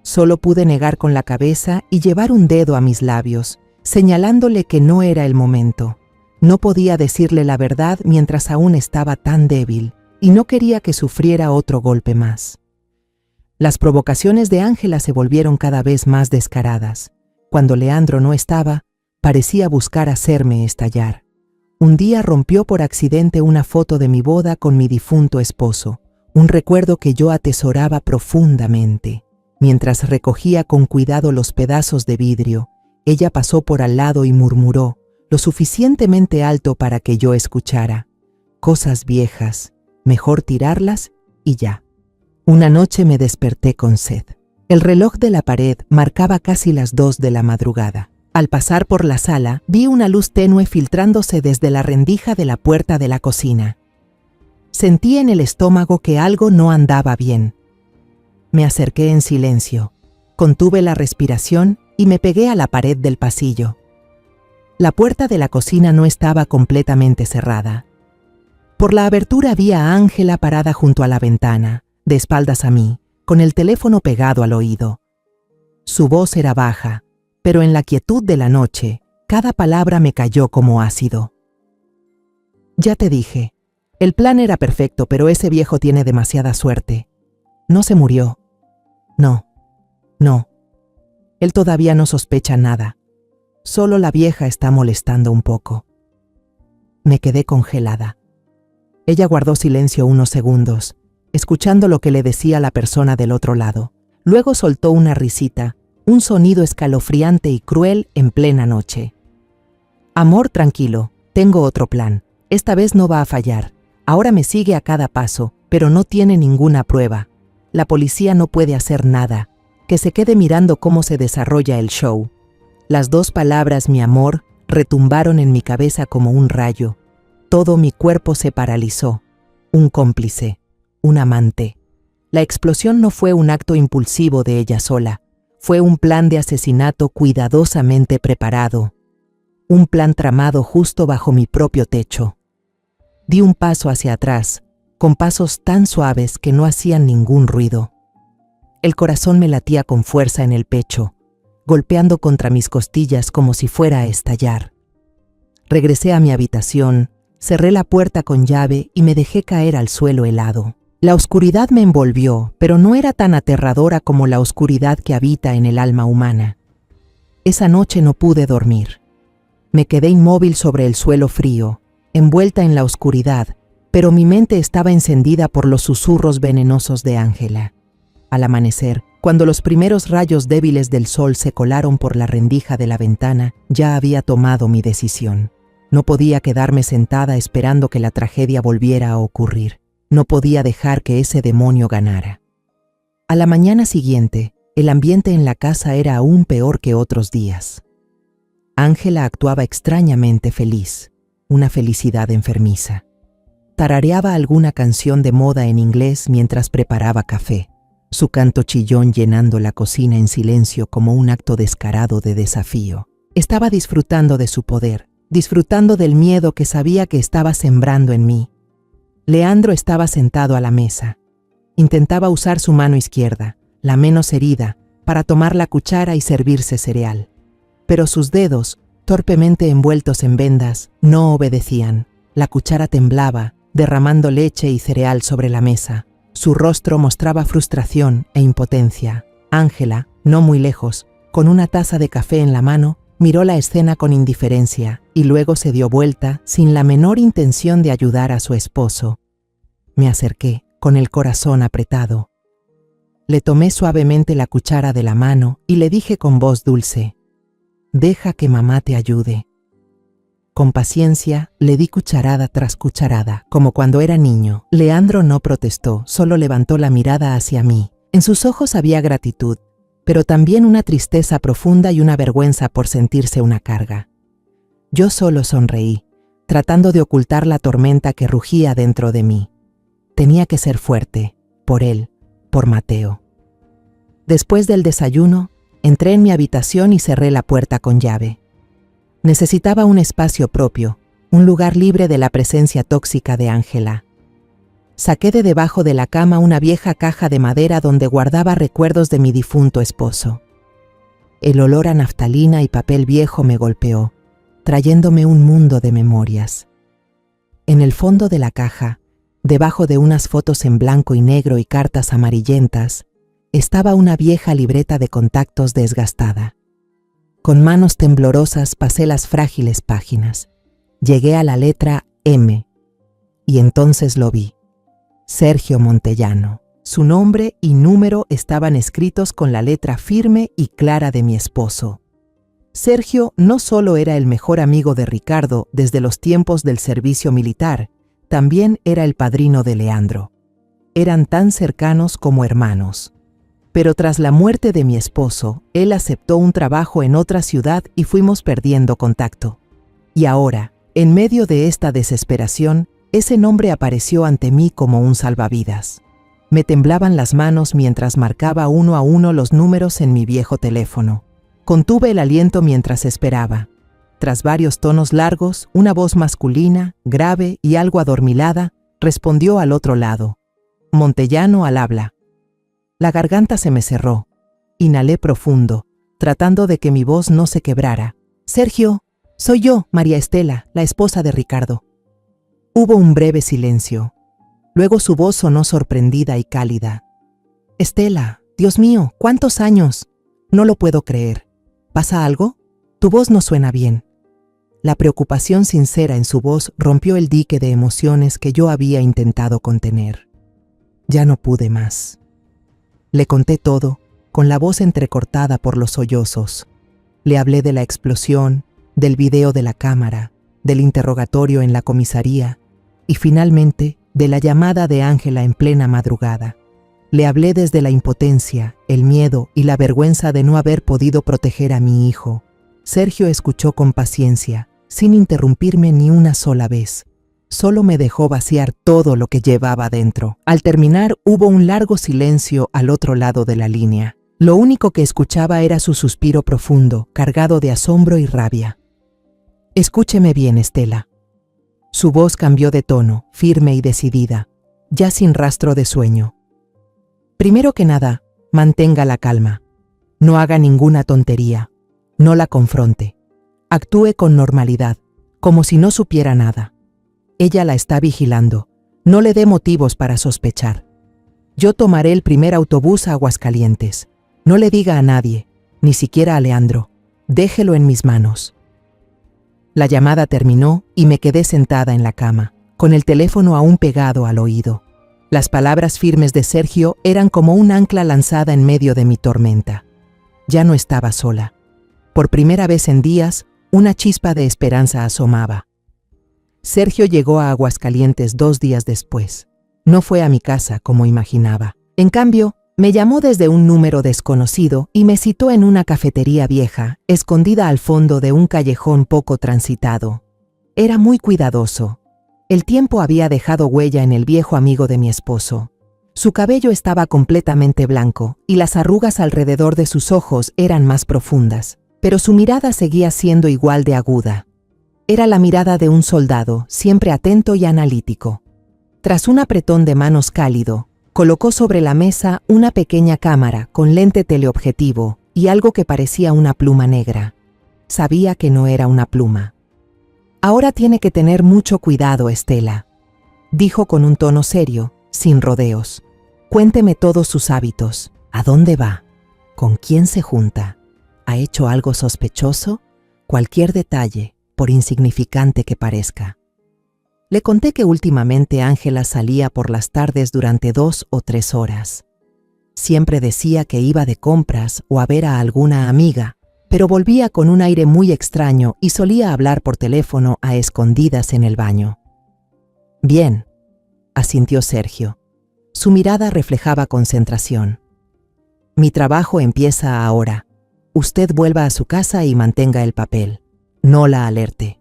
Solo pude negar con la cabeza y llevar un dedo a mis labios, señalándole que no era el momento. No podía decirle la verdad mientras aún estaba tan débil, y no quería que sufriera otro golpe más. Las provocaciones de Ángela se volvieron cada vez más descaradas. Cuando Leandro no estaba, parecía buscar hacerme estallar. Un día rompió por accidente una foto de mi boda con mi difunto esposo, un recuerdo que yo atesoraba profundamente. Mientras recogía con cuidado los pedazos de vidrio, ella pasó por al lado y murmuró, lo suficientemente alto para que yo escuchara: cosas viejas, mejor tirarlas y ya. Una noche me desperté con sed. El reloj de la pared marcaba casi las 2 de la madrugada. Al pasar por la sala, vi una luz tenue filtrándose desde la rendija de la puerta de la cocina. Sentí en el estómago que algo no andaba bien. Me acerqué en silencio, contuve la respiración y me pegué a la pared del pasillo. La puerta de la cocina no estaba completamente cerrada. Por la abertura vi a Ángela parada junto a la ventana, de espaldas a mí, con el teléfono pegado al oído. Su voz era baja, pero en la quietud de la noche, cada palabra me cayó como ácido. Ya te dije, el plan era perfecto, pero ese viejo tiene demasiada suerte. No se murió. No. Él todavía no sospecha nada. Solo la vieja está molestando un poco. Me quedé congelada. Ella guardó silencio unos segundos, escuchando lo que le decía la persona del otro lado. Luego soltó una risita, un sonido escalofriante y cruel en plena noche. Amor, tranquilo, tengo otro plan. Esta vez no va a fallar. Ahora me sigue a cada paso, pero no tiene ninguna prueba. La policía no puede hacer nada. Que se quede mirando cómo se desarrolla el show. Las dos palabras, mi amor, retumbaron en mi cabeza como un rayo. Todo mi cuerpo se paralizó. Un cómplice, un amante. La explosión no fue un acto impulsivo de ella sola. Fue un plan de asesinato cuidadosamente preparado. Un plan tramado justo bajo mi propio techo. Di un paso hacia atrás, con pasos tan suaves que no hacían ningún ruido. El corazón me latía con fuerza en el pecho, golpeando contra mis costillas como si fuera a estallar. Regresé a mi habitación, cerré la puerta con llave y me dejé caer al suelo helado. La oscuridad me envolvió, pero no era tan aterradora como la oscuridad que habita en el alma humana. Esa noche no pude dormir. Me quedé inmóvil sobre el suelo frío, envuelta en la oscuridad, pero mi mente estaba encendida por los susurros venenosos de Ángela. Al amanecer, cuando los primeros rayos débiles del sol se colaron por la rendija de la ventana, ya había tomado mi decisión. No podía quedarme sentada esperando que la tragedia volviera a ocurrir. No podía dejar que ese demonio ganara. A la mañana siguiente, el ambiente en la casa era aún peor que otros días. Ángela actuaba extrañamente feliz, una felicidad enfermiza. Tarareaba alguna canción de moda en inglés mientras preparaba café, su canto chillón llenando la cocina en silencio como un acto descarado de desafío. Estaba disfrutando de su poder, disfrutando del miedo que sabía que estaba sembrando en mí. Leandro estaba sentado a la mesa. Intentaba usar su mano izquierda, la menos herida, para tomar la cuchara y servirse cereal. Pero sus dedos, torpemente envueltos en vendas, no obedecían. La cuchara temblaba, derramando leche y cereal sobre la mesa. Su rostro mostraba frustración e impotencia. Ángela, no muy lejos, con una taza de café en la mano, miró la escena con indiferencia y luego se dio vuelta sin la menor intención de ayudar a su esposo. Me acerqué, con el corazón apretado. Le tomé suavemente la cuchara de la mano y le dije con voz dulce: «Deja que mamá te ayude». Con paciencia, le di cucharada tras cucharada, como cuando era niño. Leandro no protestó, solo levantó la mirada hacia mí. En sus ojos había gratitud, pero también una tristeza profunda y una vergüenza por sentirse una carga. Yo solo sonreí, tratando de ocultar la tormenta que rugía dentro de mí. Tenía que ser fuerte, por él, por Mateo. Después del desayuno, entré en mi habitación y cerré la puerta con llave. Necesitaba un espacio propio, un lugar libre de la presencia tóxica de Ángela. Saqué de debajo de la cama una vieja caja de madera donde guardaba recuerdos de mi difunto esposo. El olor a naftalina y papel viejo me golpeó, trayéndome un mundo de memorias. En el fondo de la caja, debajo de unas fotos en blanco y negro y cartas amarillentas, estaba una vieja libreta de contactos desgastada. Con manos temblorosas pasé las frágiles páginas. Llegué a la letra M, y entonces lo vi. Sergio Montellano. Su nombre y número estaban escritos con la letra firme y clara de mi esposo. Sergio no solo era el mejor amigo de Ricardo desde los tiempos del servicio militar, también era el padrino de Leandro. Eran tan cercanos como hermanos. Pero tras la muerte de mi esposo, él aceptó un trabajo en otra ciudad y fuimos perdiendo contacto. Y ahora, en medio de esta desesperación, ese nombre apareció ante mí como un salvavidas. Me temblaban las manos mientras marcaba uno a uno los números en mi viejo teléfono. Contuve el aliento mientras esperaba. Tras varios tonos largos, una voz masculina, grave y algo adormilada, respondió al otro lado. Montellano al habla. La garganta se me cerró. Inhalé profundo, tratando de que mi voz no se quebrara. Sergio, soy yo, María Estela, la esposa de Ricardo. Hubo un breve silencio. Luego su voz sonó sorprendida y cálida. Estela, Dios mío, ¿cuántos años? No lo puedo creer. ¿Pasa algo? Tu voz no suena bien. La preocupación sincera en su voz rompió el dique de emociones que yo había intentado contener. Ya no pude más. Le conté todo, con la voz entrecortada por los sollozos. Le hablé de la explosión, del video de la cámara, del interrogatorio en la comisaría y finalmente de la llamada de Ángela en plena madrugada. Le hablé desde la impotencia, el miedo y la vergüenza de no haber podido proteger a mi hijo. Sergio escuchó con paciencia, sin interrumpirme ni una sola vez. Solo me dejó vaciar todo lo que llevaba dentro. Al terminar, hubo un largo silencio al otro lado de la línea. Lo único que escuchaba era su suspiro profundo, cargado de asombro y rabia. Escúcheme bien, Estela. Su voz cambió de tono, firme y decidida, ya sin rastro de sueño. Primero que nada, mantenga la calma. No haga ninguna tontería. No la confronte. Actúe con normalidad, como si no supiera nada. Ella la está vigilando. No le dé motivos para sospechar. Yo tomaré el primer autobús a Aguascalientes. No le diga a nadie, ni siquiera a Leandro. Déjelo en mis manos. La llamada terminó y me quedé sentada en la cama, con el teléfono aún pegado al oído. Las palabras firmes de Sergio eran como un ancla lanzada en medio de mi tormenta. Ya no estaba sola. Por primera vez en días, una chispa de esperanza asomaba. Sergio llegó a Aguascalientes 2 días después. No fue a mi casa como imaginaba. En cambio, me llamó desde un número desconocido y me citó en una cafetería vieja, escondida al fondo de un callejón poco transitado. Era muy cuidadoso. El tiempo había dejado huella en el viejo amigo de mi esposo. Su cabello estaba completamente blanco y las arrugas alrededor de sus ojos eran más profundas, pero su mirada seguía siendo igual de aguda. Era la mirada de un soldado, siempre atento y analítico. Tras un apretón de manos cálido, colocó sobre la mesa una pequeña cámara con lente teleobjetivo y algo que parecía una pluma negra. Sabía que no era una pluma. Ahora tiene que tener mucho cuidado, Estela, dijo con un tono serio, sin rodeos. Cuénteme todos sus hábitos. ¿A dónde va? ¿Con quién se junta? ¿Ha hecho algo sospechoso? Cualquier detalle, por insignificante que parezca. Le conté que últimamente Ángela salía por las tardes durante 2 o 3 horas. Siempre decía que iba de compras o a ver a alguna amiga, pero volvía con un aire muy extraño y solía hablar por teléfono a escondidas en el baño. Bien, asintió Sergio. Su mirada reflejaba concentración. Mi trabajo empieza ahora. Usted vuelva a su casa y mantenga el papel. No la alerte.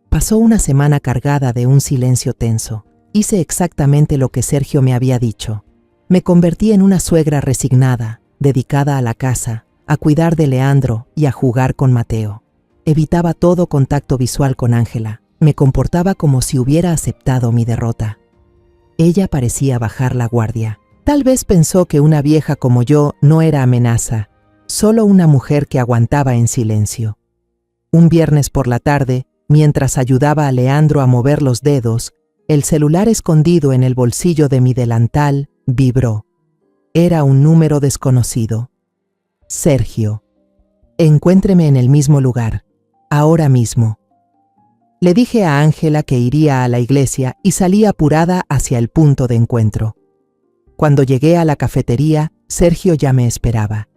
Pasó una semana cargada de un silencio tenso. Hice exactamente lo que Sergio me había dicho. Me convertí en una suegra resignada, dedicada a la casa, a cuidar de Leandro y a jugar con Mateo. Evitaba todo contacto visual con Ángela. Me comportaba como si hubiera aceptado mi derrota. Ella parecía bajar la guardia. Tal vez pensó que una vieja como yo no era amenaza, solo una mujer que aguantaba en silencio. Un viernes por la tarde, mientras ayudaba a Leandro a mover los dedos, el celular escondido en el bolsillo de mi delantal vibró. Era un número desconocido. Sergio. Encuéntreme en el mismo lugar, ahora mismo. Le dije a Ángela que iría a la iglesia y salí apurada hacia el punto de encuentro. Cuando llegué a la cafetería, Sergio ya me esperaba.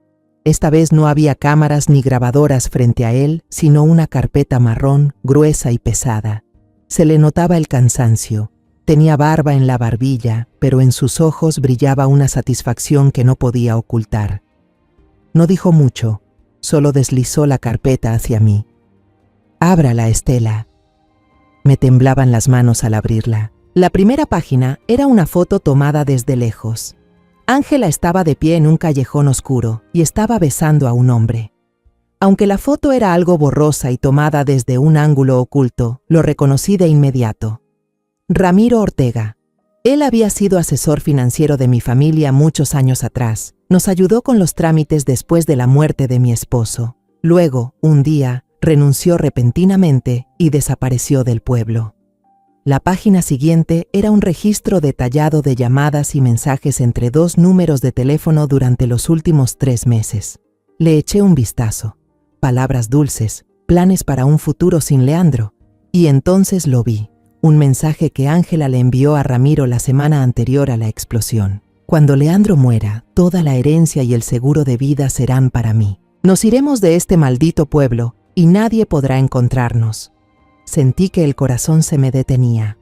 Esta vez no había cámaras ni grabadoras frente a él, sino una carpeta marrón, gruesa y pesada. Se le notaba el cansancio. Tenía barba en la barbilla, pero en sus ojos brillaba una satisfacción que no podía ocultar. No dijo mucho, solo deslizó la carpeta hacia mí. «Ábrala, Estela». Me temblaban las manos al abrirla. La primera página era una foto tomada desde lejos. Ángela estaba de pie en un callejón oscuro y estaba besando a un hombre. Aunque la foto era algo borrosa y tomada desde un ángulo oculto, lo reconocí de inmediato. Ramiro Ortega. Él había sido asesor financiero de mi familia muchos años atrás. Nos ayudó con los trámites después de la muerte de mi esposo. Luego, un día, renunció repentinamente y desapareció del pueblo. La página siguiente era un registro detallado de llamadas y mensajes entre 2 números de teléfono durante los últimos 3 meses. Le eché un vistazo. Palabras dulces, planes para un futuro sin Leandro. Y entonces lo vi. Un mensaje que Ángela le envió a Ramiro la semana anterior a la explosión. Cuando Leandro muera, toda la herencia y el seguro de vida serán para mí. Nos iremos de este maldito pueblo y nadie podrá encontrarnos. Sentí que el corazón se me detenía.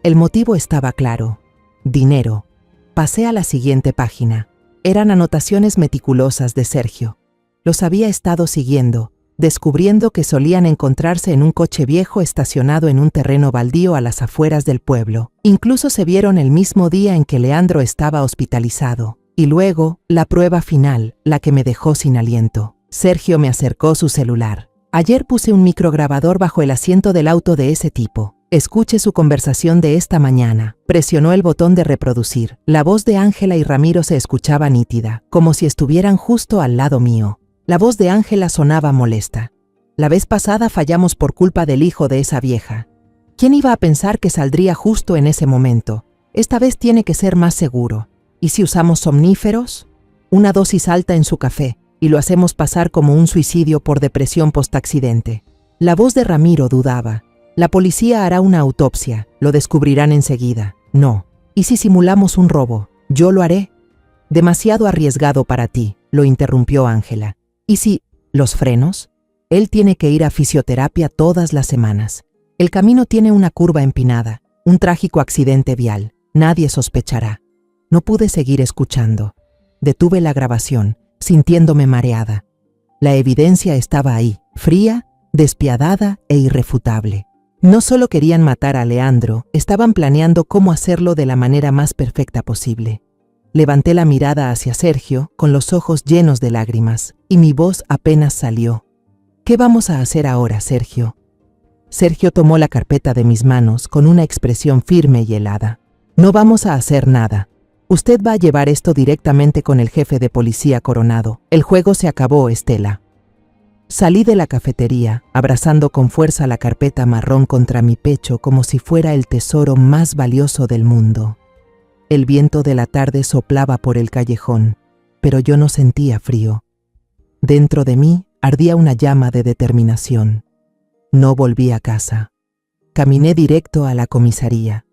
El motivo estaba claro. Dinero. Pasé a la siguiente página. Eran anotaciones meticulosas de Sergio. Los había estado siguiendo, descubriendo que solían encontrarse en un coche viejo estacionado en un terreno baldío a las afueras del pueblo. Incluso se vieron el mismo día en que Leandro estaba hospitalizado. Y luego, la prueba final, la que me dejó sin aliento. Sergio me acercó su celular. Ayer puse un micrograbador bajo el asiento del auto de ese tipo. Escuche su conversación de esta mañana. Presionó el botón de reproducir. La voz de Ángela y Ramiro se escuchaba nítida, como si estuvieran justo al lado mío. La voz de Ángela sonaba molesta. La vez pasada fallamos por culpa del hijo de esa vieja. ¿Quién iba a pensar que saldría justo en ese momento? Esta vez tiene que ser más seguro. ¿Y si usamos somníferos? Una dosis alta en su café, y lo hacemos pasar como un suicidio por depresión post-accidente. La voz de Ramiro dudaba. La policía hará una autopsia, lo descubrirán enseguida. No. ¿Y si simulamos un robo? Yo lo haré. Demasiado arriesgado para ti, lo interrumpió Ángela. ¿Y si los frenos? Él tiene que ir a fisioterapia todas las semanas. El camino tiene una curva empinada, un trágico accidente vial. Nadie sospechará. No pude seguir escuchando. Detuve la grabación, sintiéndome mareada. La evidencia estaba ahí, fría, despiadada e irrefutable. No solo querían matar a Leandro, estaban planeando cómo hacerlo de la manera más perfecta posible. Levanté la mirada hacia Sergio, con los ojos llenos de lágrimas, y mi voz apenas salió. ¿Qué vamos a hacer ahora, Sergio? Sergio tomó la carpeta de mis manos con una expresión firme y helada. No vamos a hacer nada. Usted va a llevar esto directamente con el jefe de policía Coronado. El juego se acabó, Estela. Salí de la cafetería, abrazando con fuerza la carpeta marrón contra mi pecho como si fuera el tesoro más valioso del mundo. El viento de la tarde soplaba por el callejón, pero yo no sentía frío. Dentro de mí ardía una llama de determinación. No volví a casa. Caminé directo a la comisaría.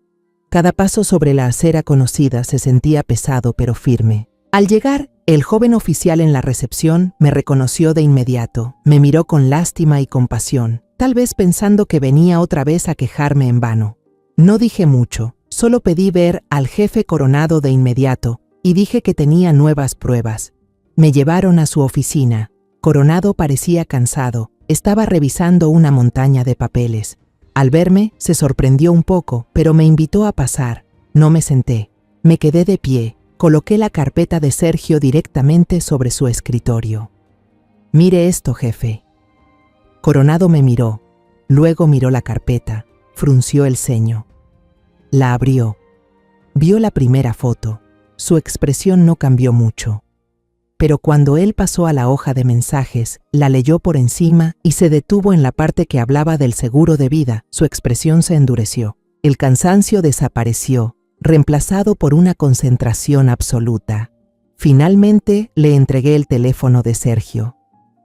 Cada paso sobre la acera conocida se sentía pesado pero firme. Al llegar, el joven oficial en la recepción me reconoció de inmediato. Me miró con lástima y compasión, tal vez pensando que venía otra vez a quejarme en vano. No dije mucho, solo pedí ver al jefe Coronado de inmediato y dije que tenía nuevas pruebas. Me llevaron a su oficina. Coronado parecía cansado, estaba revisando una montaña de papeles. Al verme, se sorprendió un poco, pero me invitó a pasar. No me senté. Me quedé de pie. Coloqué la carpeta de Sergio directamente sobre su escritorio. Mire esto, jefe. Coronado me miró. Luego miró la carpeta. Frunció el ceño. La abrió. Vio la primera foto. Su expresión no cambió mucho. Pero cuando él pasó a la hoja de mensajes, la leyó por encima y se detuvo en la parte que hablaba del seguro de vida. Su expresión se endureció. El cansancio desapareció, reemplazado por una concentración absoluta. Finalmente le entregué el teléfono de Sergio.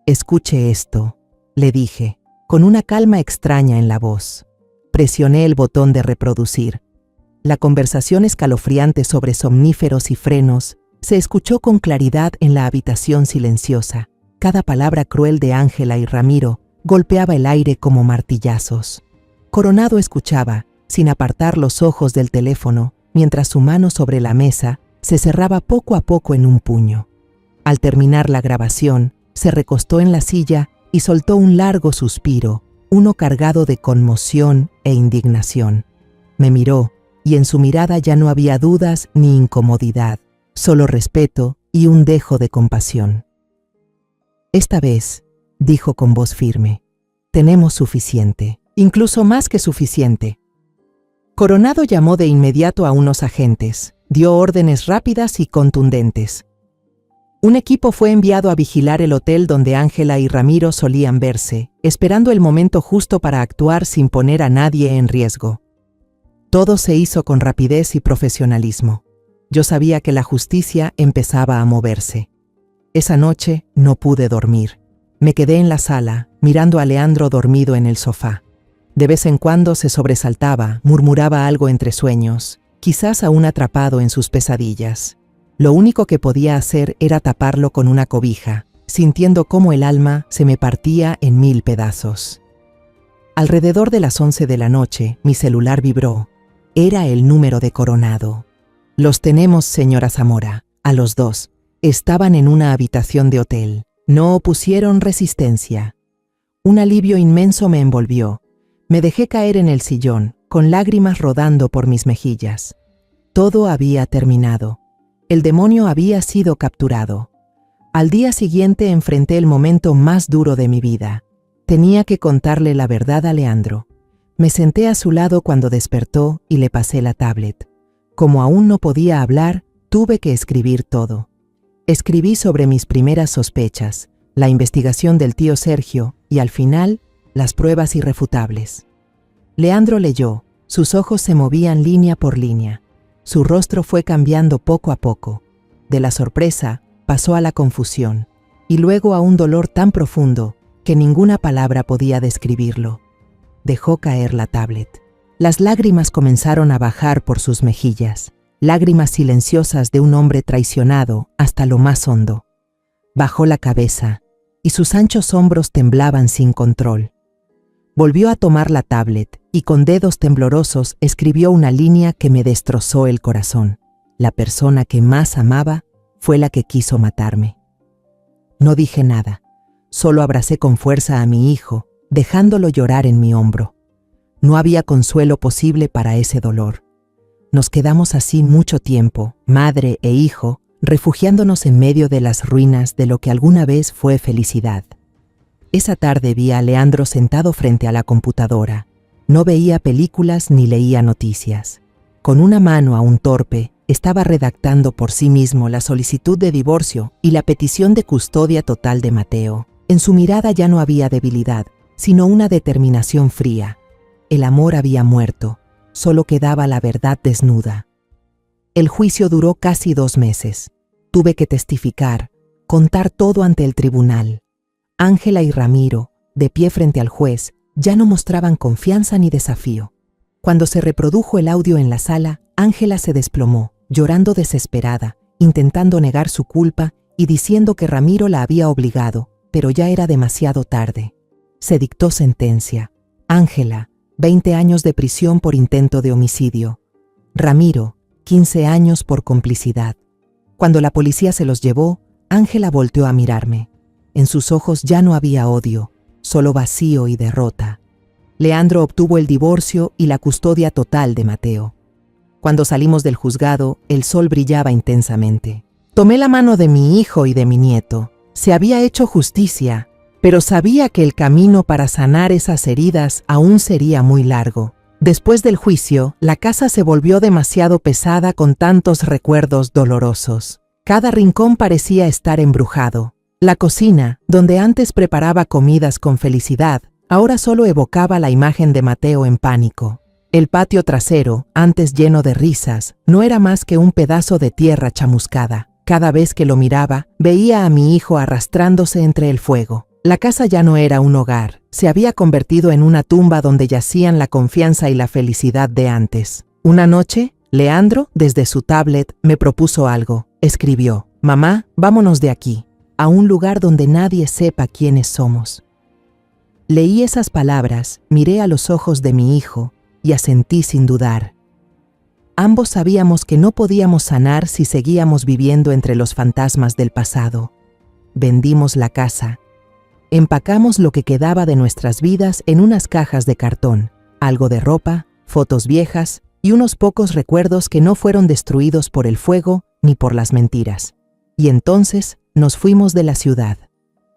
Escuche esto, le dije, con una calma extraña en la voz. Presioné el botón de reproducir. La conversación escalofriante sobre somníferos y frenos se escuchó con claridad en la habitación silenciosa. Cada palabra cruel de Ángela y Ramiro golpeaba el aire como martillazos. Coronado escuchaba, sin apartar los ojos del teléfono, mientras su mano sobre la mesa se cerraba poco a poco en un puño. Al terminar la grabación, se recostó en la silla y soltó un largo suspiro, uno cargado de conmoción e indignación. Me miró, y en su mirada ya no había dudas ni incomodidad, solo respeto y un dejo de compasión. Esta vez, dijo con voz firme, tenemos suficiente, incluso más que suficiente. Coronado llamó de inmediato a unos agentes, dio órdenes rápidas y contundentes. Un equipo fue enviado a vigilar el hotel donde Ángela y Ramiro solían verse, esperando el momento justo para actuar sin poner a nadie en riesgo. Todo se hizo con rapidez y profesionalismo. Yo sabía que la justicia empezaba a moverse. Esa noche no pude dormir. Me quedé en la sala, mirando a Leandro dormido en el sofá. De vez en cuando se sobresaltaba, murmuraba algo entre sueños, quizás aún atrapado en sus pesadillas. Lo único que podía hacer era taparlo con una cobija, sintiendo cómo el alma se me partía en 1000 pedazos. Alrededor de las 11 de la noche, mi celular vibró. Era el número de Coronado. Los tenemos, señora Zamora, a los dos. Estaban en una habitación de hotel. No opusieron resistencia. Un alivio inmenso me envolvió. Me dejé caer en el sillón, con lágrimas rodando por mis mejillas. Todo había terminado. El demonio había sido capturado. Al día siguiente enfrenté el momento más duro de mi vida. Tenía que contarle la verdad a Leandro. Me senté a su lado cuando despertó y le pasé la tablet. Como aún no podía hablar, tuve que escribir todo. Escribí sobre mis primeras sospechas, la investigación del tío Sergio y, al final, las pruebas irrefutables. Leandro leyó, sus ojos se movían línea por línea. Su rostro fue cambiando poco a poco. De la sorpresa, pasó a la confusión, y luego a un dolor tan profundo que ninguna palabra podía describirlo. Dejó caer la tablet. Las lágrimas comenzaron a bajar por sus mejillas, lágrimas silenciosas de un hombre traicionado hasta lo más hondo. Bajó la cabeza, y sus anchos hombros temblaban sin control. Volvió a tomar la tablet y con dedos temblorosos escribió una línea que me destrozó el corazón. La persona que más amaba fue la que quiso matarme. No dije nada, solo abracé con fuerza a mi hijo, dejándolo llorar en mi hombro. No había consuelo posible para ese dolor. Nos quedamos así mucho tiempo, madre e hijo, refugiándonos en medio de las ruinas de lo que alguna vez fue felicidad. Esa tarde vi a Leandro sentado frente a la computadora. No veía películas ni leía noticias. Con una mano aún torpe, estaba redactando por sí mismo la solicitud de divorcio y la petición de custodia total de Mateo. En su mirada ya no había debilidad, sino una determinación fría. El amor había muerto, solo quedaba la verdad desnuda. El juicio duró casi 2 meses. Tuve que testificar, contar todo ante el tribunal. Ángela y Ramiro, de pie frente al juez, ya no mostraban confianza ni desafío. Cuando se reprodujo el audio en la sala, Ángela se desplomó, llorando desesperada, intentando negar su culpa y diciendo que Ramiro la había obligado, pero ya era demasiado tarde. Se dictó sentencia. Ángela, 20 años de prisión por intento de homicidio. Ramiro, 15 años por complicidad. Cuando la policía se los llevó, Ángela volteó a mirarme. En sus ojos ya no había odio, solo vacío y derrota. Leandro obtuvo el divorcio y la custodia total de Mateo. Cuando salimos del juzgado, el sol brillaba intensamente. Tomé la mano de mi hijo y de mi nieto. Se había hecho justicia, pero sabía que el camino para sanar esas heridas aún sería muy largo. Después del juicio, la casa se volvió demasiado pesada con tantos recuerdos dolorosos. Cada rincón parecía estar embrujado. La cocina, donde antes preparaba comidas con felicidad, ahora solo evocaba la imagen de Mateo en pánico. El patio trasero, antes lleno de risas, no era más que un pedazo de tierra chamuscada. Cada vez que lo miraba, veía a mi hijo arrastrándose entre el fuego. La casa ya no era un hogar, se había convertido en una tumba donde yacían la confianza y la felicidad de antes. Una noche, Leandro, desde su tablet, me propuso algo. Escribió: «Mamá, vámonos de aquí, a un lugar donde nadie sepa quiénes somos». Leí esas palabras, miré a los ojos de mi hijo y asentí sin dudar. Ambos sabíamos que no podíamos sanar si seguíamos viviendo entre los fantasmas del pasado. Vendimos la casa. Empacamos lo que quedaba de nuestras vidas en unas cajas de cartón, algo de ropa, fotos viejas y unos pocos recuerdos que no fueron destruidos por el fuego ni por las mentiras. Y entonces nos fuimos de la ciudad.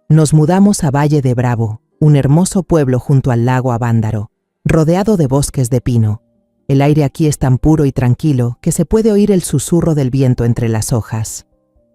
Nos mudamos a Valle de Bravo, un hermoso pueblo junto al lago Avándaro, rodeado de bosques de pino. El aire aquí es tan puro y tranquilo que se puede oír el susurro del viento entre las hojas.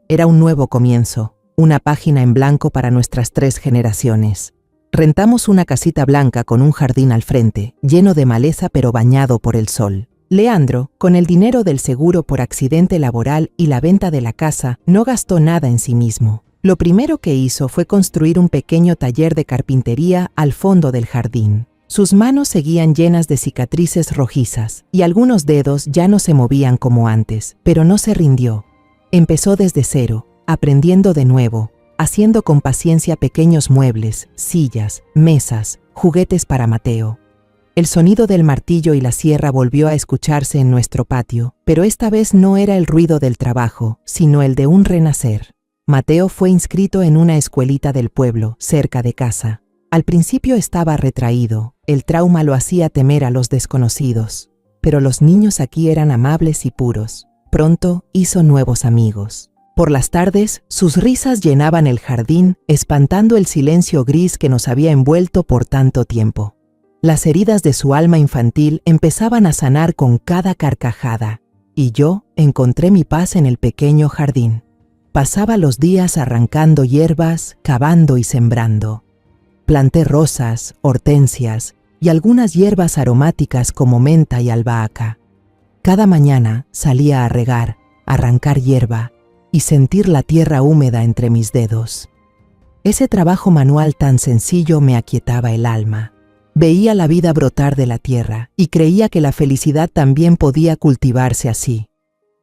Era un nuevo comienzo, una página en blanco para nuestras 3 generaciones. Rentamos una casita blanca con un jardín al frente, lleno de maleza pero bañado por el sol. Leandro, con el dinero del seguro por accidente laboral y la venta de la casa, no gastó nada en sí mismo. Lo primero que hizo fue construir un pequeño taller de carpintería al fondo del jardín. Sus manos seguían llenas de cicatrices rojizas y algunos dedos ya no se movían como antes, pero no se rindió. Empezó desde cero, aprendiendo de nuevo, haciendo con paciencia pequeños muebles, sillas, mesas, juguetes para Mateo. El sonido del martillo y la sierra volvió a escucharse en nuestro patio, pero esta vez no era el ruido del trabajo, sino el de un renacer. Mateo fue inscrito en una escuelita del pueblo, cerca de casa. Al principio estaba retraído, el trauma lo hacía temer a los desconocidos, pero los niños aquí eran amables y puros. Pronto hizo nuevos amigos. Por las tardes, sus risas llenaban el jardín, espantando el silencio gris que nos había envuelto por tanto tiempo. Las heridas de su alma infantil empezaban a sanar con cada carcajada, y yo encontré mi paz en el pequeño jardín. Pasaba los días arrancando hierbas, cavando y sembrando. Planté rosas, hortensias y algunas hierbas aromáticas como menta y albahaca. Cada mañana salía a regar, arrancar hierba y sentir la tierra húmeda entre mis dedos. Ese trabajo manual tan sencillo me aquietaba el alma. Veía la vida brotar de la tierra y creía que la felicidad también podía cultivarse así.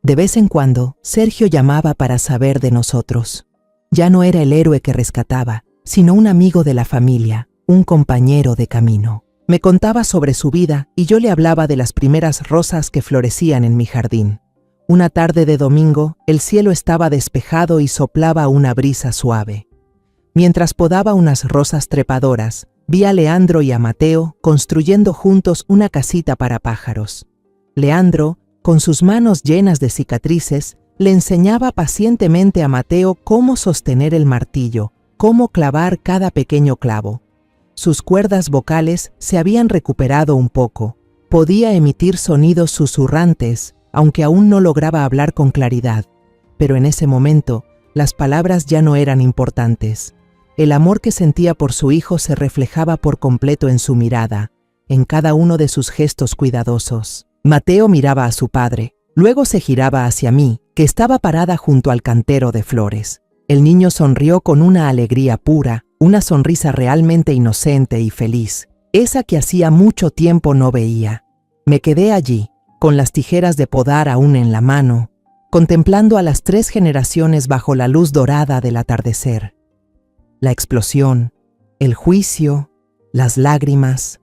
De vez en cuando, Sergio llamaba para saber de nosotros. Ya no era el héroe que rescataba, sino un amigo de la familia, un compañero de camino. Me contaba sobre su vida y yo le hablaba de las primeras rosas que florecían en mi jardín. Una tarde de domingo, el cielo estaba despejado y soplaba una brisa suave. Mientras podaba unas rosas trepadoras, vi a Leandro y a Mateo construyendo juntos una casita para pájaros. Leandro, con sus manos llenas de cicatrices, le enseñaba pacientemente a Mateo cómo sostener el martillo, cómo clavar cada pequeño clavo. Sus cuerdas vocales se habían recuperado un poco. Podía emitir sonidos susurrantes, aunque aún no lograba hablar con claridad. Pero en ese momento, las palabras ya no eran importantes. El amor que sentía por su hijo se reflejaba por completo en su mirada, en cada uno de sus gestos cuidadosos. Mateo miraba a su padre, luego se giraba hacia mí, que estaba parada junto al cantero de flores. El niño sonrió con una alegría pura, una sonrisa realmente inocente y feliz, esa que hacía mucho tiempo no veía. Me quedé allí, con las tijeras de podar aún en la mano, contemplando a las 3 generaciones bajo la luz dorada del atardecer. La explosión, el juicio, las lágrimas,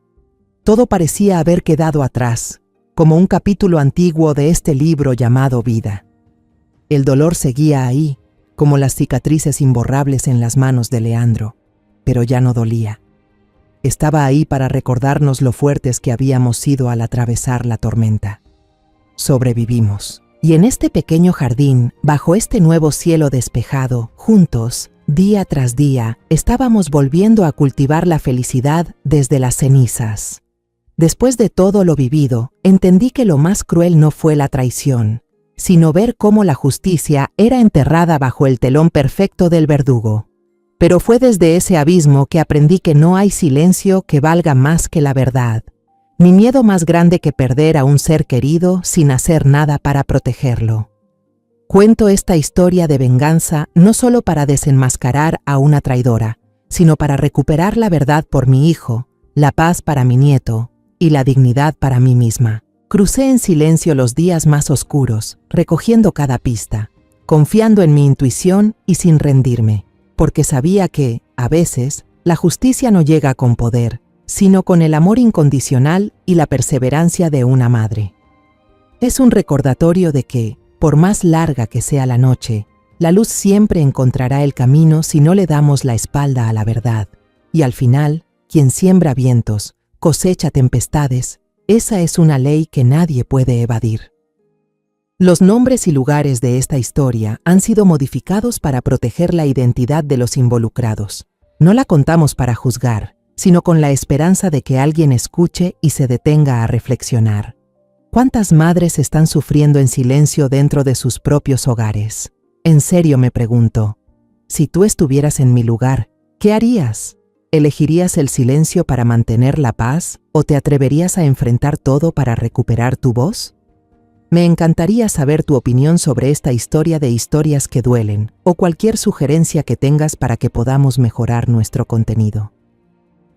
todo parecía haber quedado atrás, como un capítulo antiguo de este libro llamado vida. El dolor seguía ahí, como las cicatrices imborrables en las manos de Leandro, pero ya no dolía. Estaba ahí para recordarnos lo fuertes que habíamos sido al atravesar la tormenta. Sobrevivimos. Y en este pequeño jardín, bajo este nuevo cielo despejado, juntos, día tras día, estábamos volviendo a cultivar la felicidad desde las cenizas. Después de todo lo vivido, entendí que lo más cruel no fue la traición, sino ver cómo la justicia era enterrada bajo el telón perfecto del verdugo. Pero fue desde ese abismo que aprendí que no hay silencio que valga más que la verdad, ni miedo más grande que perder a un ser querido sin hacer nada para protegerlo. Cuento esta historia de venganza no solo para desenmascarar a una traidora, sino para recuperar la verdad por mi hijo, la paz para mi nieto y la dignidad para mí misma. Crucé en silencio los días más oscuros, recogiendo cada pista, confiando en mi intuición y sin rendirme, porque sabía que, a veces, la justicia no llega con poder, sino con el amor incondicional y la perseverancia de una madre. Es un recordatorio de que, por más larga que sea la noche, la luz siempre encontrará el camino si no le damos la espalda a la verdad. Y al final, quien siembra vientos, cosecha tempestades. Esa es una ley que nadie puede evadir. Los nombres y lugares de esta historia han sido modificados para proteger la identidad de los involucrados. No la contamos para juzgar, sino con la esperanza de que alguien escuche y se detenga a reflexionar. ¿Cuántas madres están sufriendo en silencio dentro de sus propios hogares? En serio me pregunto, si tú estuvieras en mi lugar, ¿qué harías? ¿Elegirías el silencio para mantener la paz o te atreverías a enfrentar todo para recuperar tu voz? Me encantaría saber tu opinión sobre esta historia de historias que duelen o cualquier sugerencia que tengas para que podamos mejorar nuestro contenido.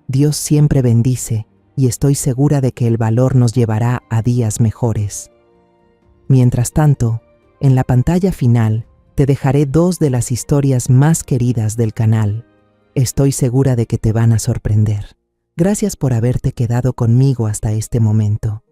Dios siempre bendice y estoy segura de que el valor nos llevará a días mejores. Mientras tanto, en la pantalla final te dejaré 2 de las historias más queridas del canal. Estoy segura de que te van a sorprender. Gracias por haberte quedado conmigo hasta este momento.